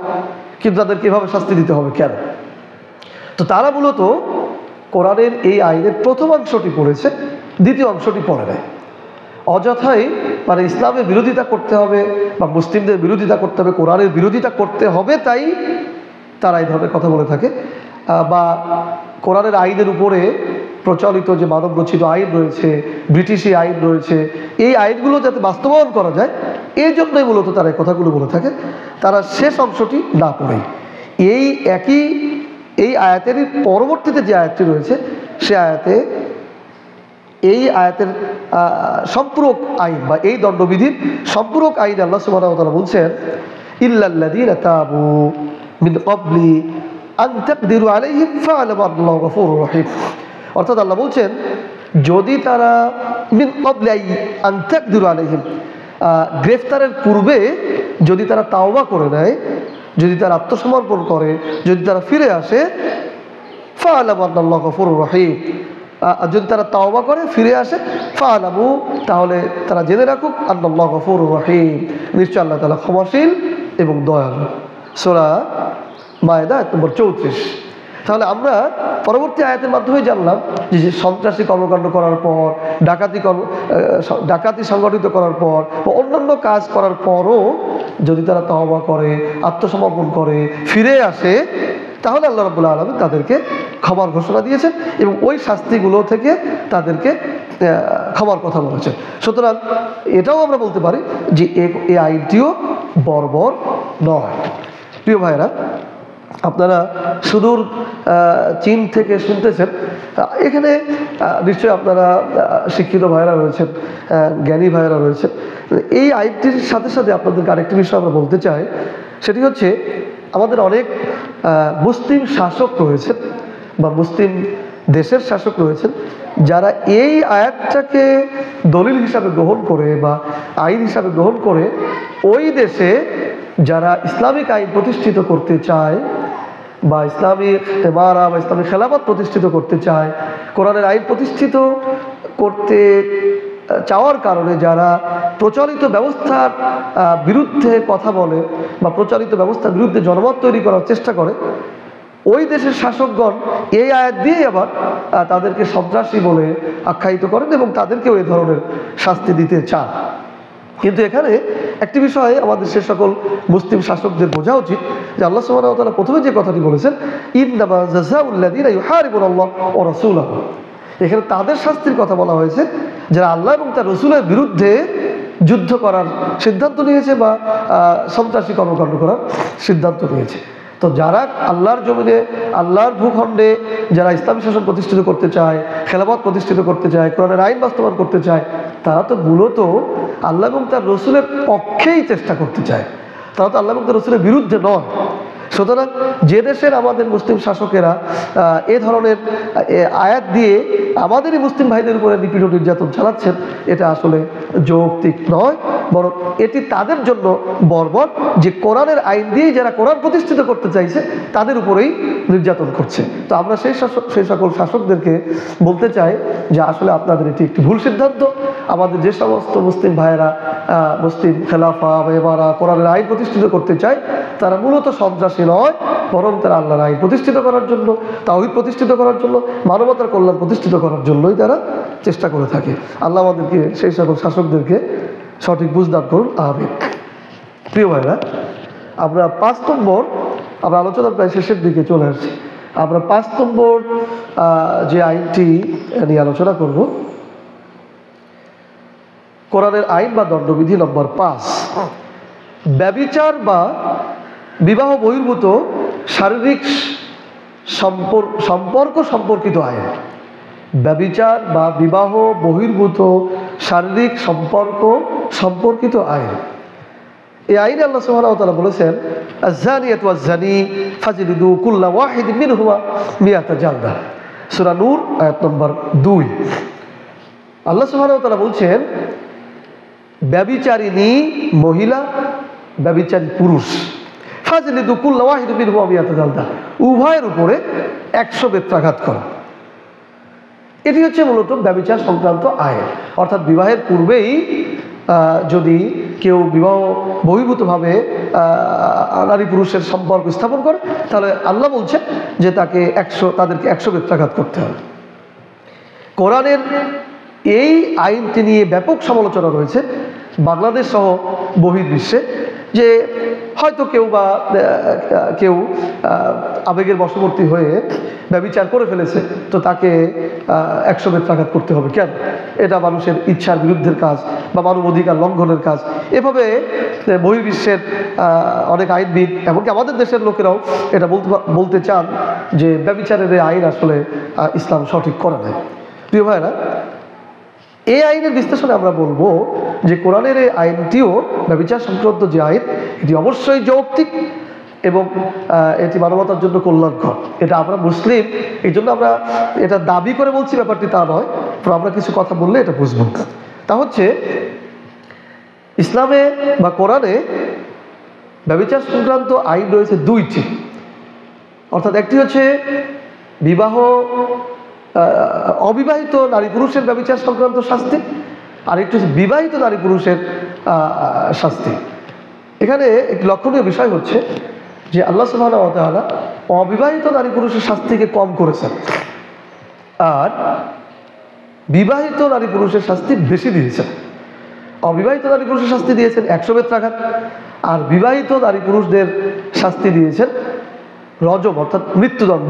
কিন্তু তাদেরকে এভাবে শাস্তি দিতে হবে কেন? তো তারা মূলত কোরআনের এই আইনের প্রথম অংশটি পড়েছে, দ্বিতীয় অংশটি পড়ে নেয়। অযথাই মানে ইসলামের বিরোধিতা করতে হবে বা মুসলিমদের বিরোধিতা করতে হবে, কোরআনের বিরোধিতা করতে হবে, তাই তারা এই ধরনের কথা বলে থাকে। বা কোরআনের আইনের উপরে প্রচলিত যে মানব রচিত আইন রয়েছে, ব্রিটিশি আইন রয়েছে, এই আইনগুলো যাতে বাস্তবায়ন করা যায়, এই জন্যই মূলত তারা এই কথাগুলো বলে থাকে। তারা শেষ অংশটি না পড়েই এই আয়াতের পরবর্তীতে যে আয়াতটি রয়েছে, সে আয়াতে এই আয়াতের সম্পূরক আইন বা এই দণ্ডবিধির সম্পূরক আইন আল্লাহ সুবহানাহু ওয়া তাআলা বলছেন, ইল্লাল্লাযীনা তাবু মিন ক্বাবলি আন তাকদিরু আলাইহিম ফা'লামু আন্নাল্লাহা গফুরুর রহিম। অর্থাৎ আল্লাহ বলছেন, যদি তারা মিন ক্বাবলি আন তাকদিরু আলাইহিম, গ্রেফতারের পূর্বে যদি তারা তাওবা করে নেয়, যদি তারা আত্মসমর্পণ করে, যদি তারা ফিরে আসে, ফা'লামু আন্নাল্লাহা গফুরুর রহিম, যদি তারা তাওবা করে ফিরে আসে, ফা'লামু, তাহলে তারা জেনে রাখুক, আন্নাল্লাহা গফুরুর রহিম, নিশ্চয় আল্লাহ তাআলা ক্ষমাশীল এবং দয়ালু। সূরা মায়েদা নম্বর 34। তাহলে আমরা পরবর্তী আয়াতের মাধ্যমে জানলাম যে সন্ত্রাসী কর্মকাণ্ড করার পর, ডাকাতি সংগঠিত করার পর বা অন্যান্য কাজ করার পরও যদি তারা তওবা করে, আত্মসমর্পণ করে, ফিরে আসে, তাহলে আল্লাহ রাব্বুল আলামিন তাদেরকে ক্ষমার ঘোষণা দিয়েছেন এবং ওই শাস্তিগুলো থেকে তাদেরকে ক্ষমার কথা বলেছে। সুতরাং এটাও আমরা বলতে পারি যে এই আইনটিও বর্বর নয়। প্রিয় ভাইরা, আপনারা সুদূর চীন থেকে শুনতেছেন, এখানে নিশ্চয়ই আপনারা শিক্ষিত ভাইরা রয়েছেন, জ্ঞানী ভাইরা রয়েছেন। এই আইনটির সাথে সাথে আপনাদেরকে আরেকটি বিষয় আমরা বলতে চাই, সেটি হচ্ছে আমাদের অনেক মুসলিম শাসক রয়েছেন বা মুসলিম দেশের শাসক রয়েছেন, যারা এই আয়াতটাকে দলিল হিসাবে গ্রহণ করে বা আইন হিসাবে গ্রহণ করে ওই দেশে যারা ইসলামিক আইন প্রতিষ্ঠিত করতে চায় বা ইসলামিক ইমারা বা ইসলামিক খেলাফত প্রতিষ্ঠিত করতে চায়, কোরআনের আইন প্রতিষ্ঠিত করতে চাওয়ার কারণে যারা প্রচলিত ব্যবস্থার বিরুদ্ধে কথা বলে বা প্রচলিত ব্যবস্থার বিরুদ্ধে জনমত তৈরি করার চেষ্টা করে, ওই দেশের শাসকগণ এই আয়াত দিয়ে আবার তাদেরকে সন্ত্রাসী বলে আখ্যায়িত করেন এবং তাদেরকেও এই ধরনের শাস্তি দিতে চান। কিন্তু এখানে একটি বিষয় আমাদের সে সকল মুসলিম শাসকদের বোঝা উচিত যে আল্লাহ সুবহানাহু ওয়া তাআলা প্রথমে যে কথাটি বলেছেন, ইন্নামা জাযাউল্লাযীনা ইউহারিবুনাল্লাহ ওয়া রাসূলাহু, এখানে তাদের শাস্তির কথা বলা হয়েছে যারা আল্লাহ এবং তার রসুলের বিরুদ্ধে যুদ্ধ করার সিদ্ধান্ত নিয়েছে বা সন্ত্রাসী কর্মকাণ্ড করার সিদ্ধান্ত নিয়েছে। তো যারা আল্লাহর জমিনে, আল্লাহর ভূখণ্ডে যারা ইসলামী শাসন প্রতিষ্ঠিত করতে চায়, খেলাফত প্রতিষ্ঠিত করতে চায়, কোরআনের আইন বাস্তবায়ন করতে চায়, তারা তো মূলত আল্লাহ এবং তার রসুলের পক্ষেই চেষ্টা করতে চায়, তারা তো আল্লাহ এবং তার রসুলের বিরুদ্ধে নয়। সুতরাং যে দেশের আমাদের মুসলিম শাসকেরা এ ধরনের আয়াত দিয়ে আমাদেরই মুসলিম ভাইদের উপরে নিপীড়ন নির্যাতন চালাচ্ছেন, এটা আসলে যৌক্তিক নয়, বরং এটি তাদের জন্য বর্বর যে কোরআনের আইন দিয়ে যারা কোরআন প্রতিষ্ঠিত করতে চাইছে তাদের উপরেই নির্যাতন করছে। তো আমরা সেই সকল শাসকদেরকে বলতে চাই যে আসলে আপনাদের এটি একটি ভুল সিদ্ধান্ত। আমাদের যে সমস্ত মুসলিম ভাইয়েরা মুসলিম খেলাফা বা এবারা কোরআনের আইন প্রতিষ্ঠিত করতে চায়, তারা মূলত সন্ত্রাসী নয়, বরং তারা আল্লাহর আইন প্রতিষ্ঠিত করার জন্য, তাওহীদ প্রতিষ্ঠিত করার জন্য, মানবতার কল্যাণ প্রতিষ্ঠিত করার জন্যই তারা চেষ্টা করে থাকে। আল্লাহ আমাদেরকে সেই সকল শাসকদেরকে সঠিক বুঝদান করুন, আমিন। প্রিয় ভাইরা, আমরা 5 নম্বর, আমরা আলোচনার প্রায় শেষের দিকে চলে আসছি, আমরা 5 নম্বর যে আইনটি নিয়ে আলোচনা করব, কোরআনের আইন বা দণ্ডবিধি নম্বর 5, ব্যভিচার বা বিবাহ বহির্ভূত শারীরিক সম্পর্ক সম্পর্কিত আইন। ব্যভিচার বা বিবাহ বহির্ভূত শারীরিক সম্পর্ক সম্পর্কিত আইন। এই আইনে আল্লাহ সুবহানাহু ওয়া তাআলা বলেছেন, আয-যানিয়াতু ওয়াজ-যানী ফাজলিদু কুল্লা ওয়াহিদিন মিনহুমা মিয়াতা জালদা, সূরা নূর আয়াত নম্বর 2। আল্লাহ সুবহানাহু ওয়া তাআলা বলছেন, ব্যভিচারিণী মহিলা, ব্যভিচারী পুরুষ, ফাজলিদু কুল্লা ওয়াহিদিন মিনহুমা মিয়াতা জালদা, উভয়ের উপরে 100 বেত্রাঘাত করো। এটি হচ্ছে মূলত ব্যভিচার সংক্রান্ত আইন। অর্থাৎ বিবাহের পূর্বেই যদি কেউ বিবাহ বহির্ভূতভাবে নারী পুরুষের সম্পর্ক স্থাপন করে, তাহলে আল্লাহ বলছেন যে তাদেরকে 100 বেত্রাঘাত করতে হবে। কোরআনের এই আইনটি নিয়ে ব্যাপক সমালোচনা রয়েছে বাংলাদেশ সহ বহির্বিশ্বে, যে হয়তো কেউ আবেগের বশবর্তী হয়ে ব্যভিচার করে ফেলেছে, তো তাকে 100 বেত্রাঘাত করতে হবে কেন? এটা মানুষের ইচ্ছার বিরুদ্ধের কাজ বা মানবাধিকার লঙ্ঘনের কাজ। এভাবে বহির্বিশ্বের অনেক আইনবিদ, এমনকি আমাদের দেশের লোকেরাও এটা বলতে চান যে ব্যভিচারের এই আইন আসলে ইসলাম সঠিক করে নাই। প্রিয় ভাইরা, এই আইনের বিশ্লেষণে আমরা বলবো যে কোরআনের এই আইনটিও, ব্যভিচার সংক্রান্ত যে আইন, এটি অবশ্যই যৌক্তিক এবং এটি মানবতার জন্য কল্যাণকর। এটা আমরা মুসলিম, এই জন্য আমরা এটা দাবি করে বলছি ব্যাপারটি তা নয়, আমরা কিছু কথা বললে এটা বুঝবো। তা হচ্ছে ইসলামে বা কোরআনে ব্যভিচার সংক্রান্ত আইন রয়েছে 2টি। অর্থাৎ একটি হচ্ছে অবিবাহিত নারী পুরুষের ব্যভিচার সংক্রান্ত শাস্তি, আর একটি হচ্ছে বিবাহিত নারী পুরুষের শাস্তি। এখানে একটি লক্ষণীয় বিষয় হচ্ছে যে আল্লাহ সুবহানাহু ওয়া তাআলা অবিবাহিত নারী পুরুষের শাস্তিকে কম করেছেন, আর বিবাহিত নারী পুরুষের শাস্তি বেশি দিয়েছেন। অবিবাহিত নারী পুরুষের শাস্তি দিয়েছেন 100 বেত্রাঘাত, আর বিবাহিত নারী পুরুষদের শাস্তি দিয়েছেন রজম, অর্থাৎ মৃত্যুদণ্ড,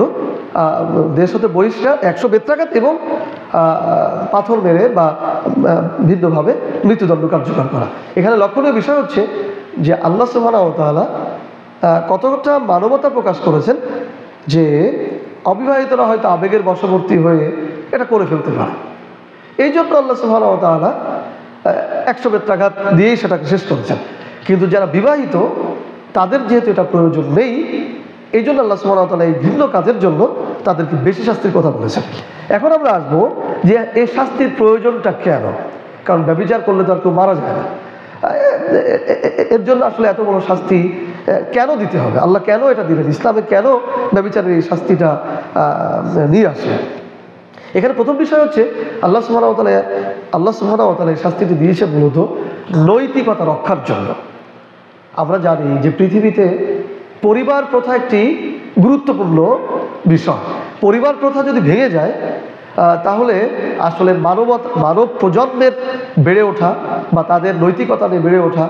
দেশ হতে বহিষ্কার, 100 বেত্রাঘাত এবং পাথর মেরে বা ভিন্নভাবে মৃত্যুদণ্ড কার্যকর করা। এখানে লক্ষণীয় বিষয় হচ্ছে যে আল্লাহ সুবহানাহু ওয়া তাআলা কতটা মানবতা প্রকাশ করেছেন যে অবিবাহিতরা হয়তো আবেগের বশবর্তী হয়ে এটা করে ফেলতে পারে। এই জন্য আল্লাহ সুবহানাহু ওয়া তাআলা 100 বেত্রাঘাত দিয়েই সেটাকে শেষ করেছেন। কিন্তু যারা বিবাহিত তাদের যেহেতু এটা প্রয়োজন নেই, এই জন্য আল্লাহ সুবহানাহু ওয়া তাআলা এই ভিন্ন কাজের জন্য তাদেরকে বেশি শাস্তির কথা বলেছেন। এখন আমরা আসবো যে এই শাস্তির প্রয়োজনটা কেন? কারণ ব্যভিচার করলে তো আর কেউ মারা যায় না, এর জন্য আসলে এত বড় শাস্তি কেন দিতে হবে? আল্লাহ কেন এটা দিলেন? ইসলামে কেন ব্যভিচারের এই শাস্তিটা নিয়ে আসে? এখানে প্রথম বিষয় হচ্ছে আল্লাহ সুবহানাহু ওয়া তাআলা এই শাস্তিটি দিয়েছে মূলত নৈতিকতা রক্ষার জন্য। আমরা জানি যে পৃথিবীতে পরিবার প্রথা একটি গুরুত্বপূর্ণ বিষয়। পরিবার প্রথা যদি ভেঙে যায় তাহলে আসলে মানব প্রজন্মের বেড়ে ওঠা বা তাদের নৈতিকতা নিয়ে বেড়ে ওঠা,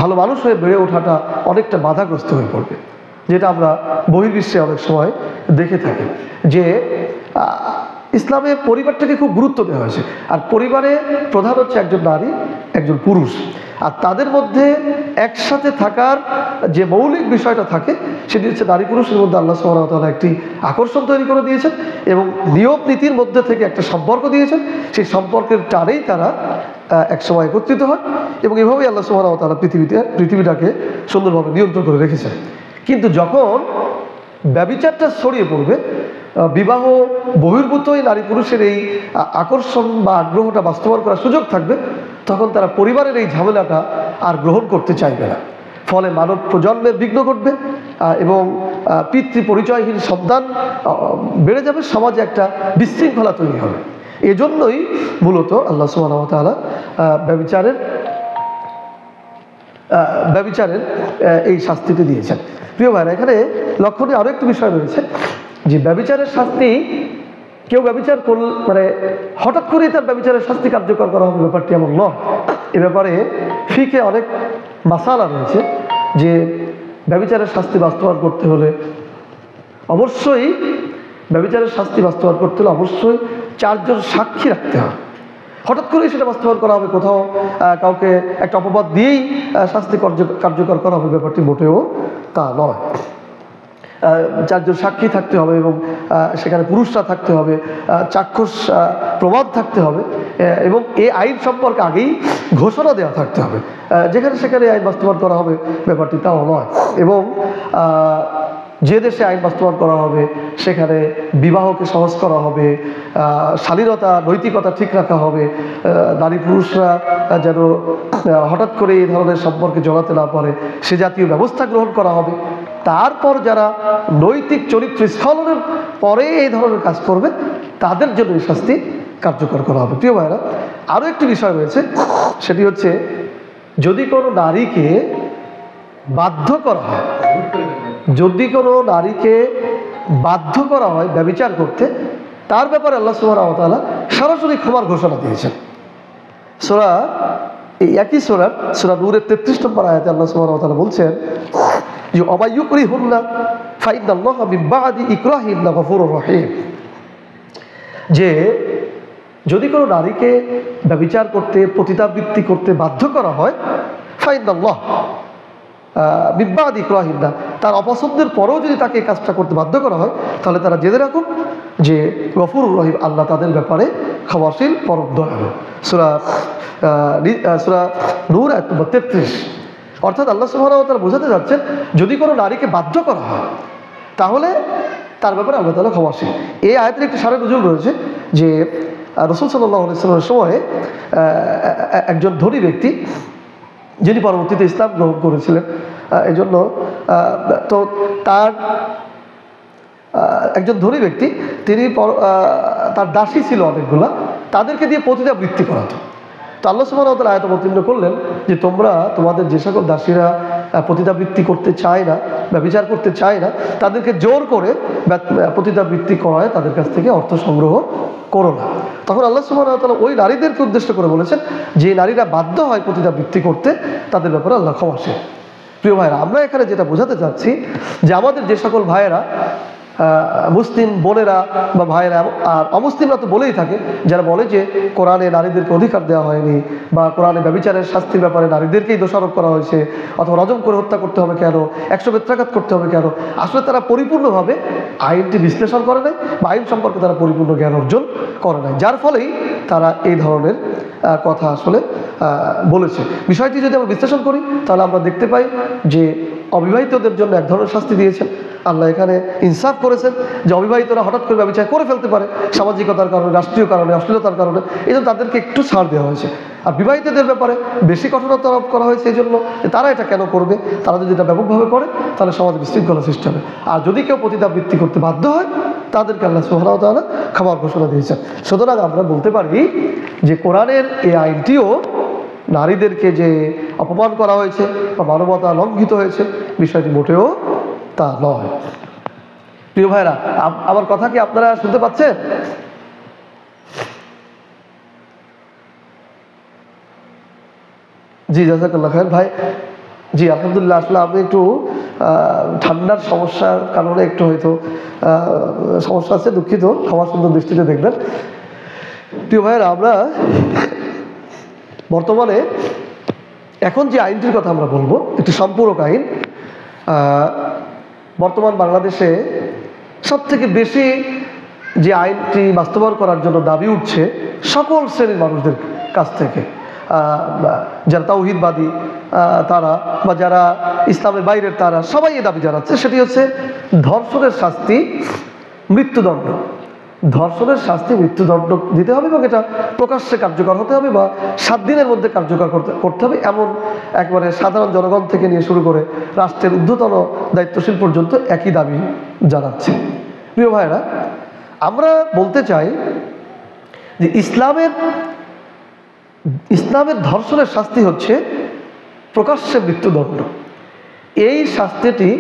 ভালো মানুষ হয়ে বেড়ে ওঠাটা অনেকটা বাধাগ্রস্ত হয়ে পড়বে, যেটা আমরা বহির্বিশ্বে অনেক সময় দেখে থাকি। যে ইসলামে পরিবারটাকে খুব গুরুত্ব দেওয়া হয়েছে, আর পরিবারে প্রধান হচ্ছে একজন নারী, একজন পুরুষ, আর তাদের মধ্যে একসাথে থাকার যে মৌলিক বিষয়টা থাকে সেটি হচ্ছে নারী পুরুষের মধ্যে আল্লাহ সুবহানাহু ওয়া তাআলা একটি আকর্ষণ তৈরি করে দিয়েছেন এবং নিয়ম নীতির মধ্যে থেকে একটা সম্পর্ক দিয়েছেন। সেই সম্পর্কের টানেই তারা একসময় একত্রিত হয় এবং এভাবেই আল্লাহ সুবহানাহু ওয়া তাআলা পৃথিবীটাকে সুন্দরভাবে নিয়ন্ত্রণ করে রেখেছেন। কিন্তু যখন ব্যভিচারটা ছড়িয়ে পড়বে, বিবাহ বহির্ভূতই নারী পুরুষের এই আকর্ষণ বা আগ্রহটা বাস্তবায়ন করার সুযোগ থাকবে, তখন তারা পরিবারের এই ঝামেলাটা আর গ্রহণ করতে চাইবে না। ফলে মানব প্রজন্মের বিঘ্ন ঘটবে এবং পিতৃ পরিচয়হীন সন্তান বেড়ে যাবে, সমাজে একটা বিশৃঙ্খলা তৈরি হবে। এজন্যই মূলত আল্লাহ সুবহানাহু ওয়া তাআলা ব্যভিচারের এই শাস্তিটি দিয়েছেন। প্রিয় ভাইরা, এখানে লক্ষণীয় আরও একটি বিষয় রয়েছে যে ব্যভিচারের শাস্তি, কেউ ব্যভিচার মানে হঠাৎ করেই তার ব্যভিচারের শাস্তি কার্যকর করা হবে ব্যাপারটি এমন নয়। এ ব্যাপারে ফিকে অনেক মাসালা রয়েছে যে ব্যভিচারের শাস্তি বাস্তবায়ন করতে হলে অবশ্যই চারজন সাক্ষী রাখতে হবে। হঠাৎ করেই সেটা বাস্তবায়ন করা হবে, কোথাও কাউকে একটা অপবাদ দিয়েই শাস্তি কার্যকর করা হবে, ব্যাপারটি মোটেও তা নয়। চারজন সাক্ষী থাকতে হবে এবং সেখানে পুরুষরা থাকতে হবে, চাক্ষুষ প্রমাণ থাকতে হবে এবং এই আইন সম্পর্কে আগেই ঘোষণা দেওয়া থাকতে হবে। যেখানে সেখানে আইন বাস্তবায়ন করা হবে ব্যাপারটি তাও নয়। এবং যে দেশে আইন বাস্তবায়ন করা হবে সেখানে বিবাহকে সহজ করা হবে, শালীনতা নৈতিকতা ঠিক রাখা হবে, নারী পুরুষরা যেন হঠাৎ করে এই ধরনের সম্পর্কে জড়াতে না পারে সে জাতীয় ব্যবস্থা গ্রহণ করা হবে। তারপর যারা নৈতিক চরিত্র স্খলনের পরে এই ধরনের কাজ করবে তাদের জন্য এই শাস্তি কার্যকর করা হবে। প্রিয় ভাইরা, আরও একটি বিষয় রয়েছে, সেটি হচ্ছে যদি কোনো নারীকে বাধ্য করা হয় ব্যভিচার করতে, তার ব্যাপারে আল্লাহ সুবহানাহু ওয়া তাআলা সরাসরি ক্ষমার ঘোষণা দিয়েছেন। এই একই সূরা নূরের 33 নম্বর আয়াতে আল্লাহ সুবহানাহু ওয়া তাআলা বলছেন যে অমাইয়ুকরিহুন্না ফাইন্নাল্লাহা মিন বা'দি ইকরাহিন্না গফুরুর রহিম, যে যদি কোনো নারীকে ব্যভিচার করতে, পতিতাবৃত্তি করতে বাধ্য করা হয়, ফাইন্নাল্লাহ মিন বা'দি ইকরাহিন্না, তার অপছন্দের পরেও যদি তাকে কাজটা করতে বাধ্য করা হয়, তাহলে তারা জেনে রাখুন যে গফুরুর রহিম, আল্লাহ তাদের ব্যাপারে ক্ষমাশীল, পরম দয়ালু। সূরা নূর আয়াত নম্বর 33। অর্থাৎ আল্লাহ সুবহানাহু ওয়া তাআলা বোঝাতে যাচ্ছেন যদি কোনো নারীকে বাধ্য করা হয় তাহলে তার ব্যাপারে আল্লাহ তাআলা ক্ষমাশীল। এই আয়াতের একটি সারে নজুল রয়েছে যে রাসূল সাল্লাল্লাহু আলাইহি ওয়াসাল্লামের সময়ে একজন ধনী ব্যক্তি, যিনি পরবর্তীতে ইসলাম গ্রহণ করেছিলেন, এজন্য তো তার একজন ধনী ব্যক্তি, তিনি তার দাসী ছিল অনেকগুলা, তাদেরকে দিয়ে পতিতাবৃত্তি করাতো। তো আল্লাহ সুবহানাহু ওয়া তাআলা আয়াত অবতীর্ণ করলেন যে তোমরা তোমাদের যে সকল দাসীরা পতিতাবৃত্তি করতে চায় না, ব্যভিচার করতে চায় না, তাদেরকে জোর করে পতিতাবৃত্তি করায় তাদের কাছ থেকে অর্থ সংগ্রহ করো না। তখন আল্লাহ সুবহানাহু ওয়া তাআলা ওই নারীদেরকে উদ্দেশ্য করে বলেছেন যে নারীরা বাধ্য হয় পতিতাবৃত্তি করতে, তাদের ব্যাপারে আল্লাহ ক্ষমাশীল। প্রিয় ভাইরা, আমরা এখানে যেটা বোঝাতে চাচ্ছি যে আমাদের যে সকল ভাইয়েরা মুসলিম বোনেরা বা ভাইয়েরা আর অমুসলিমরা তো বলেই থাকে, যারা বলে যে কোরআনে নারীদেরকে অধিকার দেওয়া হয়নি বা কোরআনে ব্যভিচারের শাস্তির ব্যাপারে নারীদেরকেই দোষারোপ করা হয়েছে, অথবা রজম করে হত্যা করতে হবে কেন, 100 বেত্রাঘাত করতে হবে কেন। আসলে তারা পরিপূর্ণভাবে আইনটি বিশ্লেষণ করে নাই বা আইন সম্পর্কে তারা পরিপূর্ণ জ্ঞান অর্জন করে নাই, যার ফলেই তারা এই ধরনের কথা আসলে বলেছে। বিষয়টি যদি আমরা বিশ্লেষণ করি তাহলে আমরা দেখতে পাই যে অবিবাহিতদের জন্য এক ধরনের শাস্তি দিয়েছেন। আল্লাহ এখানে ইনসাফ করেছেন যে অবিবাহিতরা হঠাৎ করে ব্যবচার করে ফেলতে পারে সামাজিকতার কারণে, রাষ্ট্রীয় কারণে, অশ্লীলতার কারণে, এই জন্য তাদেরকে একটু ছাড় দেওয়া হয়েছে। আর বিবাহিতদের ব্যাপারে বেশি কঠোরতা আরোপ করা হয়েছে এই জন্য তারা এটা কেন করবে, তারা যদি এটা ব্যাপকভাবে করে তাহলে সমাজে বিশৃঙ্খলা সৃষ্টি হবে। আর যদি কেউ পতিতাবৃত্তি করতে বাধ্য হয় তাদেরকে আল্লাহ সুবহানাহু ওয়া তাআলা ক্ষমার ঘোষণা দিয়েছেন। সুতরাং আমরা বলতে পারি যে কোরআনের এই আইনটিও নারীদেরকে যে অপমান করা হয়েছে বা মানবতা লঙ্ঘিত হয়েছে, বিষয়টি মোটেও তা নয়। প্রিয় ভাইরা, আমার কথা কি আপনারা শুনতে পাচ্ছেন? জি, জাযাকাল্লাহ খায়ের ভাই। জি, আলহামদুলিল্লাহ। আসলে আমি একটু ঠান্ডার সমস্যার কারণে একটু হয়তো সমস্যা আছে, দুঃখিত, ক্ষমা সুন্দর দৃষ্টিতে দেখবেন। প্রিয় ভাইয়েরা, আমরা বর্তমানে এখন যে আইনটির কথা আমরা বলবো, একটি সম্পূরক আইন। বর্তমান বাংলাদেশে সবথেকে বেশি যে আইনটি বাস্তবায়ন করার জন্য দাবি উঠছে সকল শ্রেণীর মানুষদের কাছ থেকে, যারা তাওহীদবাদী তারা বা যারা ইসলামের বাইরের তারা সবাই এই দাবি জানাচ্ছে, সেটি হচ্ছে ধর্ষণের শাস্তি মৃত্যুদণ্ড। ধর্ষণের শাস্তি মৃত্যুদণ্ড দিতে হবে এবং এটা প্রকাশ্যে কার্যকর হতে হবে বা 7 দিনের মধ্যে কার্যকর করতে হবে, এমন একবারে সাধারণ জনগণ থেকে নিয়ে শুরু করে রাষ্ট্রের ঊর্ধ্বতন দায়িত্বশীল পর্যন্ত একই দাবি জানাচ্ছে। প্রিয় ভাইরা, আমরা বলতে চাই যে ইসলামের ধর্ষণের শাস্তি হচ্ছে প্রকাশ্যে মৃত্যুদণ্ড। এই শাস্তিটি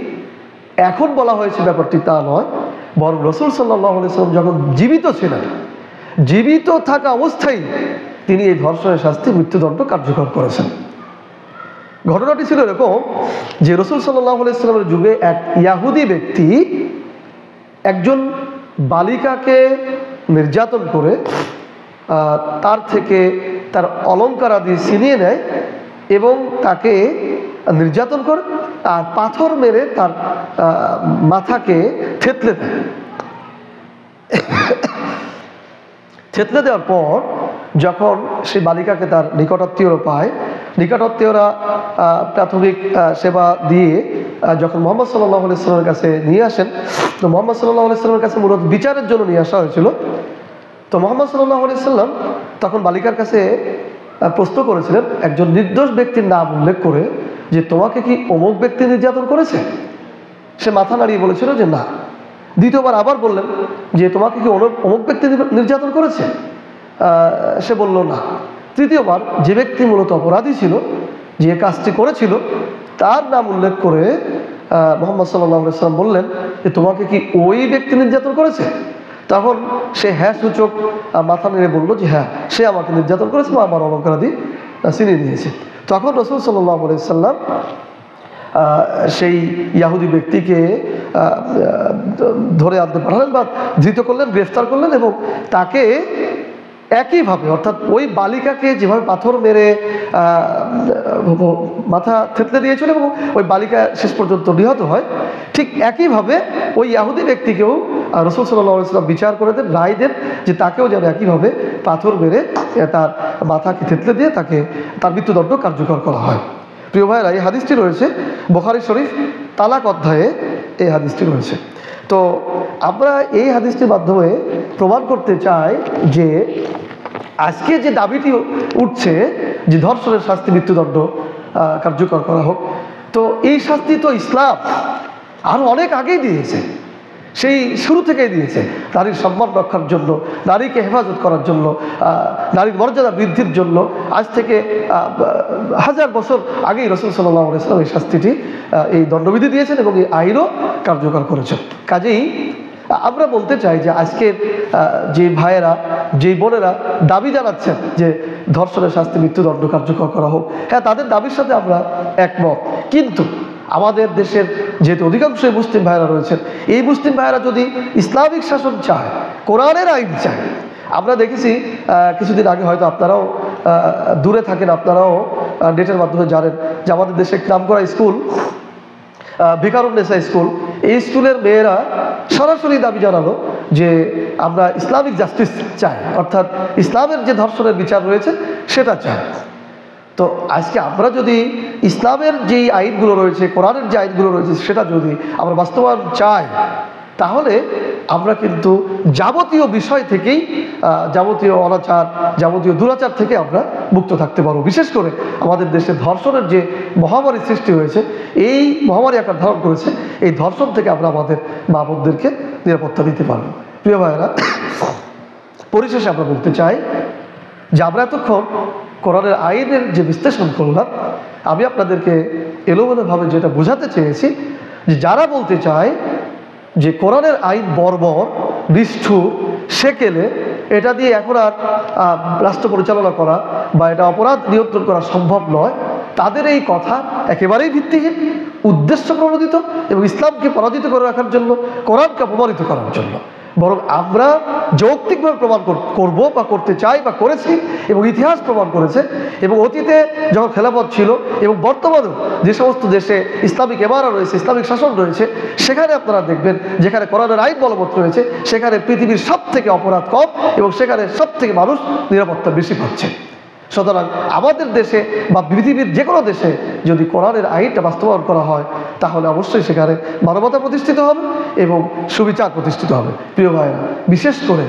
এখন বলা হয়েছে ব্যাপারটি তা নয়, বরং রাসূল সাল্লাল্লাহু আলাইহি ওয়াসাল্লাম যখন জীবিত ছিলেন, জীবিত থাকা অবস্থায় তিনি এই ধর্ষণের শাস্তি মৃত্যুদণ্ড কার্যকর করেছেন। ঘটনাটি ছিল এরকম যে রাসূল সাল্লাল্লাহু আলাইহি ওয়াসাল্লামের যুগে এক ইয়াহুদি ব্যক্তি একজন বালিকাকে নির্যাতন করে তার থেকে তার অলঙ্কার আদি ছিনিয়ে নেয় এবং তাকে নির্যাতন করে আর পাথর মেরে তার মাথাকে থেতলে দেয়। থেতলে দেওয়ার পর যখন সেই বালিকাকে তার নিকটাত্মীয়রা পায়, নিকটাত্মীয়রা প্রাথমিক সেবা দিয়ে যখন মুহাম্মদ সাল্লাল্লাহু আলাইহি ওয়াসাল্লামের কাছে নিয়ে আসেন, তো মুহাম্মদ সাল্লাল্লাহু আলাইহি ওয়াসাল্লামের কাছে মূলত বিচারের জন্য নিয়ে আসা হয়েছিল। তো মুহাম্মদ সাল্লাল্লাহু আলাইহি ওয়াসাল্লাম তখন বালিকার কাছে প্রশ্ন করেছিলেন একজন নির্দোষ ব্যক্তির নাম উল্লেখ করে যে তোমাকে কি অমুক ব্যক্তি নির্যাতন করেছে? সে মাথা নাড়িয়ে বলেছিল যে না। দ্বিতীয়বার আবার বললেন যে তোমাকে কি অমুক ব্যক্তি নির্যাতন করেছে? সে বলল না। তৃতীয়বার যে ব্যক্তি মূলত অপরাধী ছিল, যে কাজটি করেছিল, তার নাম উল্লেখ করে মুহাম্মদ সাল্লাল্লাহু আলাইহি ওয়াসাল্লাম বললেন যে তোমাকে কি ওই ব্যক্তি নির্যাতন করেছে? তখন সে হ্যাঁ সূচক মাথা নেড়ে বলল যে হ্যাঁ, সে আমাকে নির্যাতন করেছে বা আমার অলঙ্কারাদি ছিনিয়ে নিয়েছে। তখন রাসূল সাল্লাল্লাহু আলাইহি ওয়াসাল্লাম সেই ইয়াহুদি ব্যক্তিকে ধরে আনতে পাঠালেন বা ধৃত করলেন, গ্রেফতার করলেন এবং তাকে একইভাবে, অর্থাৎ ওই বালিকাকে যেভাবে পাথর মেরে মাথা থেতলে দিয়েছিল এবং ওই বালিকা শেষ পর্যন্ত নিহত হয়, ঠিক একইভাবে ওই ইয়াহুদি ব্যক্তিকেও রাসূল সাল্লাল্লাহু আলাইহি ওয়াসাল্লাম বিচার করে দেন, রায় দেন যে তাকেও যেন একইভাবে পাথর মেরে তার মাথাকে থেতলে দিয়ে তাকে তার মৃত্যুদণ্ড কার্যকর করা হয়। প্রিয় ভাইরা, এই হাদিসটি রয়েছে বুখারী শরীফ তালাক অধ্যায়ে, এই হাদিসটি রয়েছে। তো আমরা এই হাদিসটির মাধ্যমে প্রমাণ করতে চাই যে আজকে যে দাবিটি উঠছে যে ধর্ষণের শাস্তি মৃত্যুদণ্ড কার্যকর করা হোক, তো এই শাস্তি তো ইসলাম আরও অনেক আগেই দিয়েছে, সেই শুরু থেকেই দিয়েছে। নারীর সম্মান রক্ষার জন্য, নারীকে হেফাজত করার জন্য, নারীর মর্যাদা বৃদ্ধির জন্য আজ থেকে 1000 বছর আগেই রাসূল সাল্লাল্লাহু আলাইহি ওয়াসাল্লাম এই শাস্তিটি, এই দণ্ডবিধি দিয়েছেন এবং এই আইনও কার্যকর করেছেন। কাজেই আমরা বলতে চাই যে আজকের যে ভাইয়েরা, যে বোনেরা দাবি জানাচ্ছেন যে ধর্ষণের শাস্তি মৃত্যুদণ্ড কার্যকর করা হোক, হ্যাঁ, তাদের দাবির সাথে আমরা একমত, কিন্তু আমাদের দেশের যেহেতু অধিকাংশই মুসলিম ভাইরা রয়েছেন, এই মুসলিম ভাইরা যদি ইসলামিক শাসন চায়, কোরআনের আইন চায়, আমরা দেখেছি কিছুদিন আগে, হয়তো আপনারাও দূরে থাকেন, আপনারাও নেটের মাধ্যমে জানেন যে আমাদের দেশে একটি নামকরা স্কুল ভিকারুন্নেসা স্কুল, এই স্কুলের মেয়েরা সরাসরি দাবি জানালো যে আমরা ইসলামিক জাস্টিস চাই, অর্থাৎ ইসলামের যে ধর্ষণের বিচার রয়েছে সেটা চাই। তো আজকে আমরা যদি ইসলামের যেই আইনগুলো রয়েছে, কোরআনের যে আইনগুলো রয়েছে সেটা যদি আমরা বাস্তবায়ন চাই, তাহলে আমরা কিন্তু যাবতীয় বিষয় থেকেই, যাবতীয় অনাচার, যাবতীয় দুরাচার থেকে আমরা মুক্ত থাকতে পারবো। বিশেষ করে আমাদের দেশে ধর্ষণের যে মহামারী সৃষ্টি হয়েছে, এই মহামারী আকার ধারণ করেছে, এই ধর্ষণ থেকে আমরা আমাদের মা বোনদেরকে নিরাপত্তা দিতে পারবো। প্রিয় ভাইয়েরা, পরিশেষে আমরা বলতে চাই যে আমরা এতক্ষণ কোরআনের আইনের যে বিশ্লেষণ করলাম, আমি আপনাদেরকে এলোমেলোভাবে যেটা বোঝাতে চেয়েছি যে যারা বলতে চায় যে কোরআনের আইন বর্বর, নিষ্ঠুর, সেকেলে, এটা দিয়ে এখন আর রাষ্ট্র পরিচালনা করা বা এটা অপরাধ নিয়ন্ত্রণ করা সম্ভব নয়, তাদের এই কথা একেবারেই ভিত্তিহীন, উদ্দেশ্য প্রণোদিত এবং ইসলামকে পরাজিত করে রাখার জন্য, কোরআনকে অপমানিত করার জন্য। বরং আমরা যৌক্তিকভাবে প্রমাণ করব বা করতে চাই বা করেছি, এবং ইতিহাস প্রমাণ করেছে, এবং অতীতে যখন খেলাফত ছিল এবং বর্তমানেও যে সমস্ত দেশে ইসলামিক এমারা রয়েছে, ইসলামিক শাসন রয়েছে, সেখানে আপনারা দেখবেন যেখানে কোরআনের আইন বলবৎ রয়েছে সেখানে পৃথিবীর সব থেকে অপরাধ কম এবং সেখানে সব থেকে মানুষ নিরাপত্তা বেশি পাচ্ছে। সুতরাং আমাদের দেশে বা পৃথিবীর যে কোনো দেশে যদি কোরআনের আইনটা বাস্তবায়ন করা হয়, তাহলে অবশ্যই সেখানে মানবতা প্রতিষ্ঠিত হবে এবং সুবিচার প্রতিষ্ঠিত হবে। প্রিয় ভাইরা, বিশেষ করে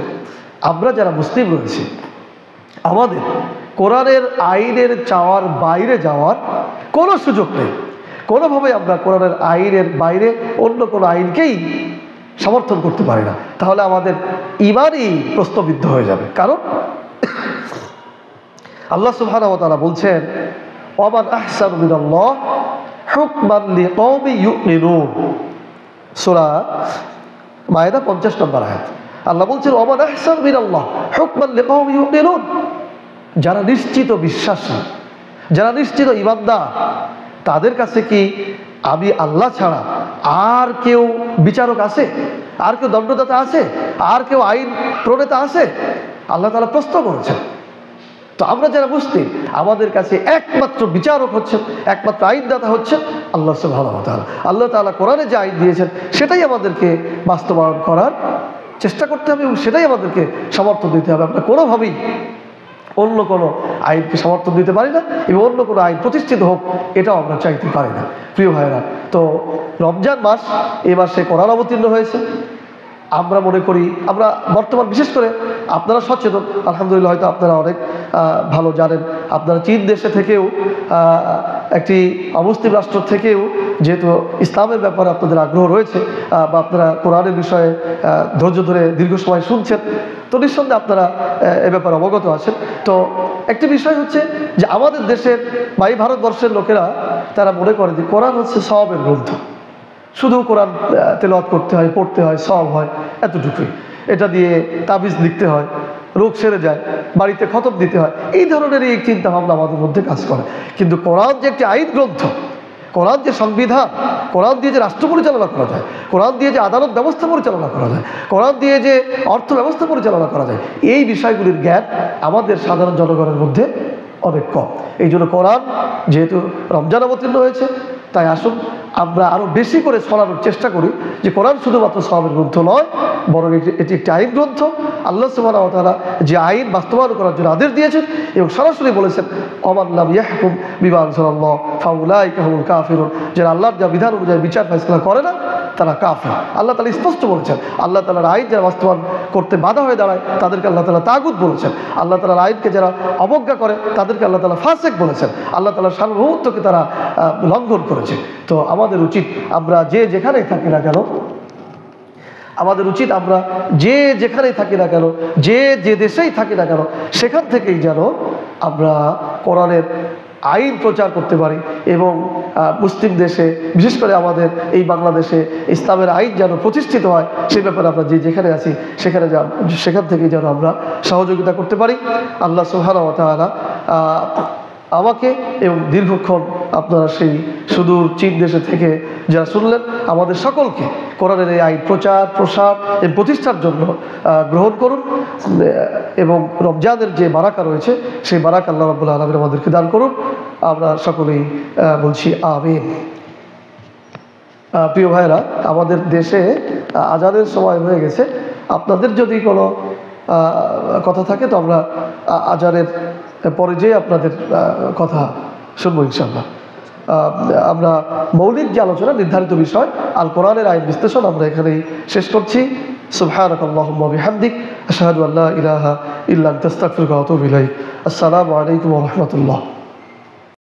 আমরা যারা মুসলিম রয়েছি, আমাদের কোরআনের আইনের চাওয়ার বাইরে যাওয়ার কোনো সুযোগ নেই। কোনোভাবে আমরা কোরআনের আইনের বাইরে অন্য কোনো আইনকেই সমর্থন করতে পারি না, তাহলে আমাদের ঈমানই প্রশ্নবিদ্ধ হয়ে যাবে। কারণ আল্লাহ সুবহানাহু ওয়া তাআলা বলছেন, ওয়ামান আহসানু মিনাল্লাহ হুকমান লিকওমি ইউমিনুন, সূরা মায়েদা 50 নম্বর আয়াত। আল্লাহ বলছেন, ওয়ামান আহসানু মিনাল্লাহ হুকমান লিকওমি ইউমিনুন, যারা নিশ্চিত বিশ্বাসী, যারা নিশ্চিত ঈমানদার, তাদের কাছে কি আমি আল্লাহ ছাড়া আর কেউ বিচারক আছে, আর কেউ দণ্ডদাতা আছে, আর কেউ আইন প্রণেতা আছে? আল্লাহ তাআলা প্রশ্ন করেছেন। তো আমরা যারা মুসলিম, আমাদের কাছে একমাত্র বিচারক হচ্ছেন, একমাত্র আইনদাতা হচ্ছেন আল্লাহ সুবহানাহু ওয়া তাআলা। আল্লাহ তাআলা কোরআনে যে আইন দিয়েছেন সেটাই আমাদেরকে বাস্তবায়ন করার চেষ্টা করতে হবে এবং সেটাই আমাদেরকে সমর্থন দিতে হবে। আমরা কোনোভাবেই অন্য কোনো আইনকে সমর্থন দিতে পারি না এবং অন্য কোনো আইন প্রতিষ্ঠিত হোক এটাও আমরা চাইতে পারি না। প্রিয় ভাইরা, তো রমজান মাস, এই মাসে কোরআন অবতীর্ণ হয়েছে। আমরা মনে করি, আমরা বর্তমান বিশেষ করে আপনারা সচেতন, আলহামদুলিল্লাহ, হয়তো আপনারা অনেক ভালো জানেন, আপনারা চীন দেশে থেকেও, একটি অমুসলিম রাষ্ট্র থেকেও যেহেতু ইসলামের ব্যাপারে আপনাদের আগ্রহ রয়েছে বা আপনারা কোরআনের বিষয়ে ধৈর্য ধরে দীর্ঘ সময় শুনছেন, তো নিঃসন্দেহে আপনারা এ ব্যাপারে অবগত আছেন। তো একটি বিষয় হচ্ছে যে আমাদের দেশের বা এই ভারতবর্ষের লোকেরা তারা মনে করে যে কোরআন হচ্ছে সওয়াবের গ্রন্থ, শুধু কোরআন তেলাওয়াত করতে হয়, পড়তে হয়, সওয়াব হয়, এতটুকুই। এটা দিয়ে তাবিজ লিখতে হয়, রোগ সেরে যায়, বাড়িতে খতম দিতে হয়, এই ধরনের এই চিন্তা ভাবনা আমাদের মধ্যে কাজ করে। কিন্তু কোরআন যে একটি আইন গ্রন্থ, কোরআন যে সংবিধান, কোরআন দিয়ে যে রাষ্ট্র পরিচালনা করা যায়, কোরআন দিয়ে যে আদালত ব্যবস্থা পরিচালনা করা যায়, কোরআন দিয়ে যে অর্থ ব্যবস্থা পরিচালনা করা যায়, এই বিষয়গুলির জ্ঞান আমাদের সাধারণ জনগণের মধ্যে অনেক কম। এই জন্য কোরআন যেহেতু রমজান অবতীর্ণ হয়েছে, তাই আসুন আমরা আরও বেশি করে ছড়ানোর চেষ্টা করি যে কোরআন শুধুমাত্র সওয়াবের গ্রন্থ নয়, বরং এটি একটি আইন গ্রন্থ। আল্লাহ সুবহানাহু ওয়া তাআলা যে আইন বাস্তবায়ন করার জন্য আদেশ দিয়েছেন এবং সরাসরি বলেছেন, ওমান লাম ইয়াহকুম বিমা আনজালাল্লাহ ফাউলাইকা হুমুল কাফিরুন, যারা আল্লাহর যা বিধান অনুযায়ী বিচার ফয়সালা করে না তারা কাফির। আল্লাহ তাআলা স্পষ্ট বলেছেন, আল্লাহ তাআলার আইন যারা বাস্তবায়ন করতে বাধা হয়ে দাঁড়ায় তাদেরকে আল্লাহ তাআলা তাগুত বলেছেন। আল্লাহ তাআলার আইনকে যারা অবজ্ঞা করে তাদেরকে আল্লাহ তাআলা ফাসিক বলেছেন। আল্লাহ তাআলার সার্বভৌমত্বকে তারা লঙ্ঘন করেছে। তো আমাদের উচিত আমরা যে যেখানেই থাকি না কেন, আমাদের উচিত আমরা যে যেখানেই থাকি না কেন, যে যে দেশেই থাকি না কেন, সেখান থেকেই যেন আমরা কোরআনের আইন প্রচার করতে পারি এবং মুসলিম দেশে, বিশেষ করে আমাদের এই বাংলাদেশে ইসলামের আইন যেন প্রতিষ্ঠিত হয়, সেই ব্যাপারে আমরা যে যেখানে আছি সেখান থেকে যেন আমরা সহযোগিতা করতে পারি। আল্লাহ সুবহানাহু ওয়া তাআলা আমাকে এবং দীর্ঘক্ষণ আপনারা সেই সুদূর চীন দেশে থেকে যারা শুনলেন আমাদের সকলকে কোরআনের এই আইন প্রচার প্রসার এবং প্রতিষ্ঠার জন্য গ্রহণ করুন এবং রমজানের যে বারাকা রয়েছে সেই বারাকা আল্লাহ রাব্বুল আলামিন আমাদেরকে দান করুন। আমরা সকলেই বলছি আমিন। প্রিয় ভাইরা, আমাদের দেশে আজানের সময় হয়ে গেছে। আপনাদের যদি কোনো কথা থাকে তো আমরা আজানের পরে যেয়ে আপনাদের কথা শুনবো ইনশাআল্লাহ। আমরা মৌলিক যে আলোচনা নির্ধারিত বিষয় আল কোরআনের আইন বিশ্লেষণ আমরা এখানেই শেষ করছি। সুবহানাকাল্লাহুম্মা ওয়া বিহামদিক আশহাদু আল্লা ইলাহা ইল্লা আনতা আস্তাগফিরুকা ওয়া আতুবু ইলাইক। আসসালামু আলাইকুম ওয়া রাহমাতুল্লাহ।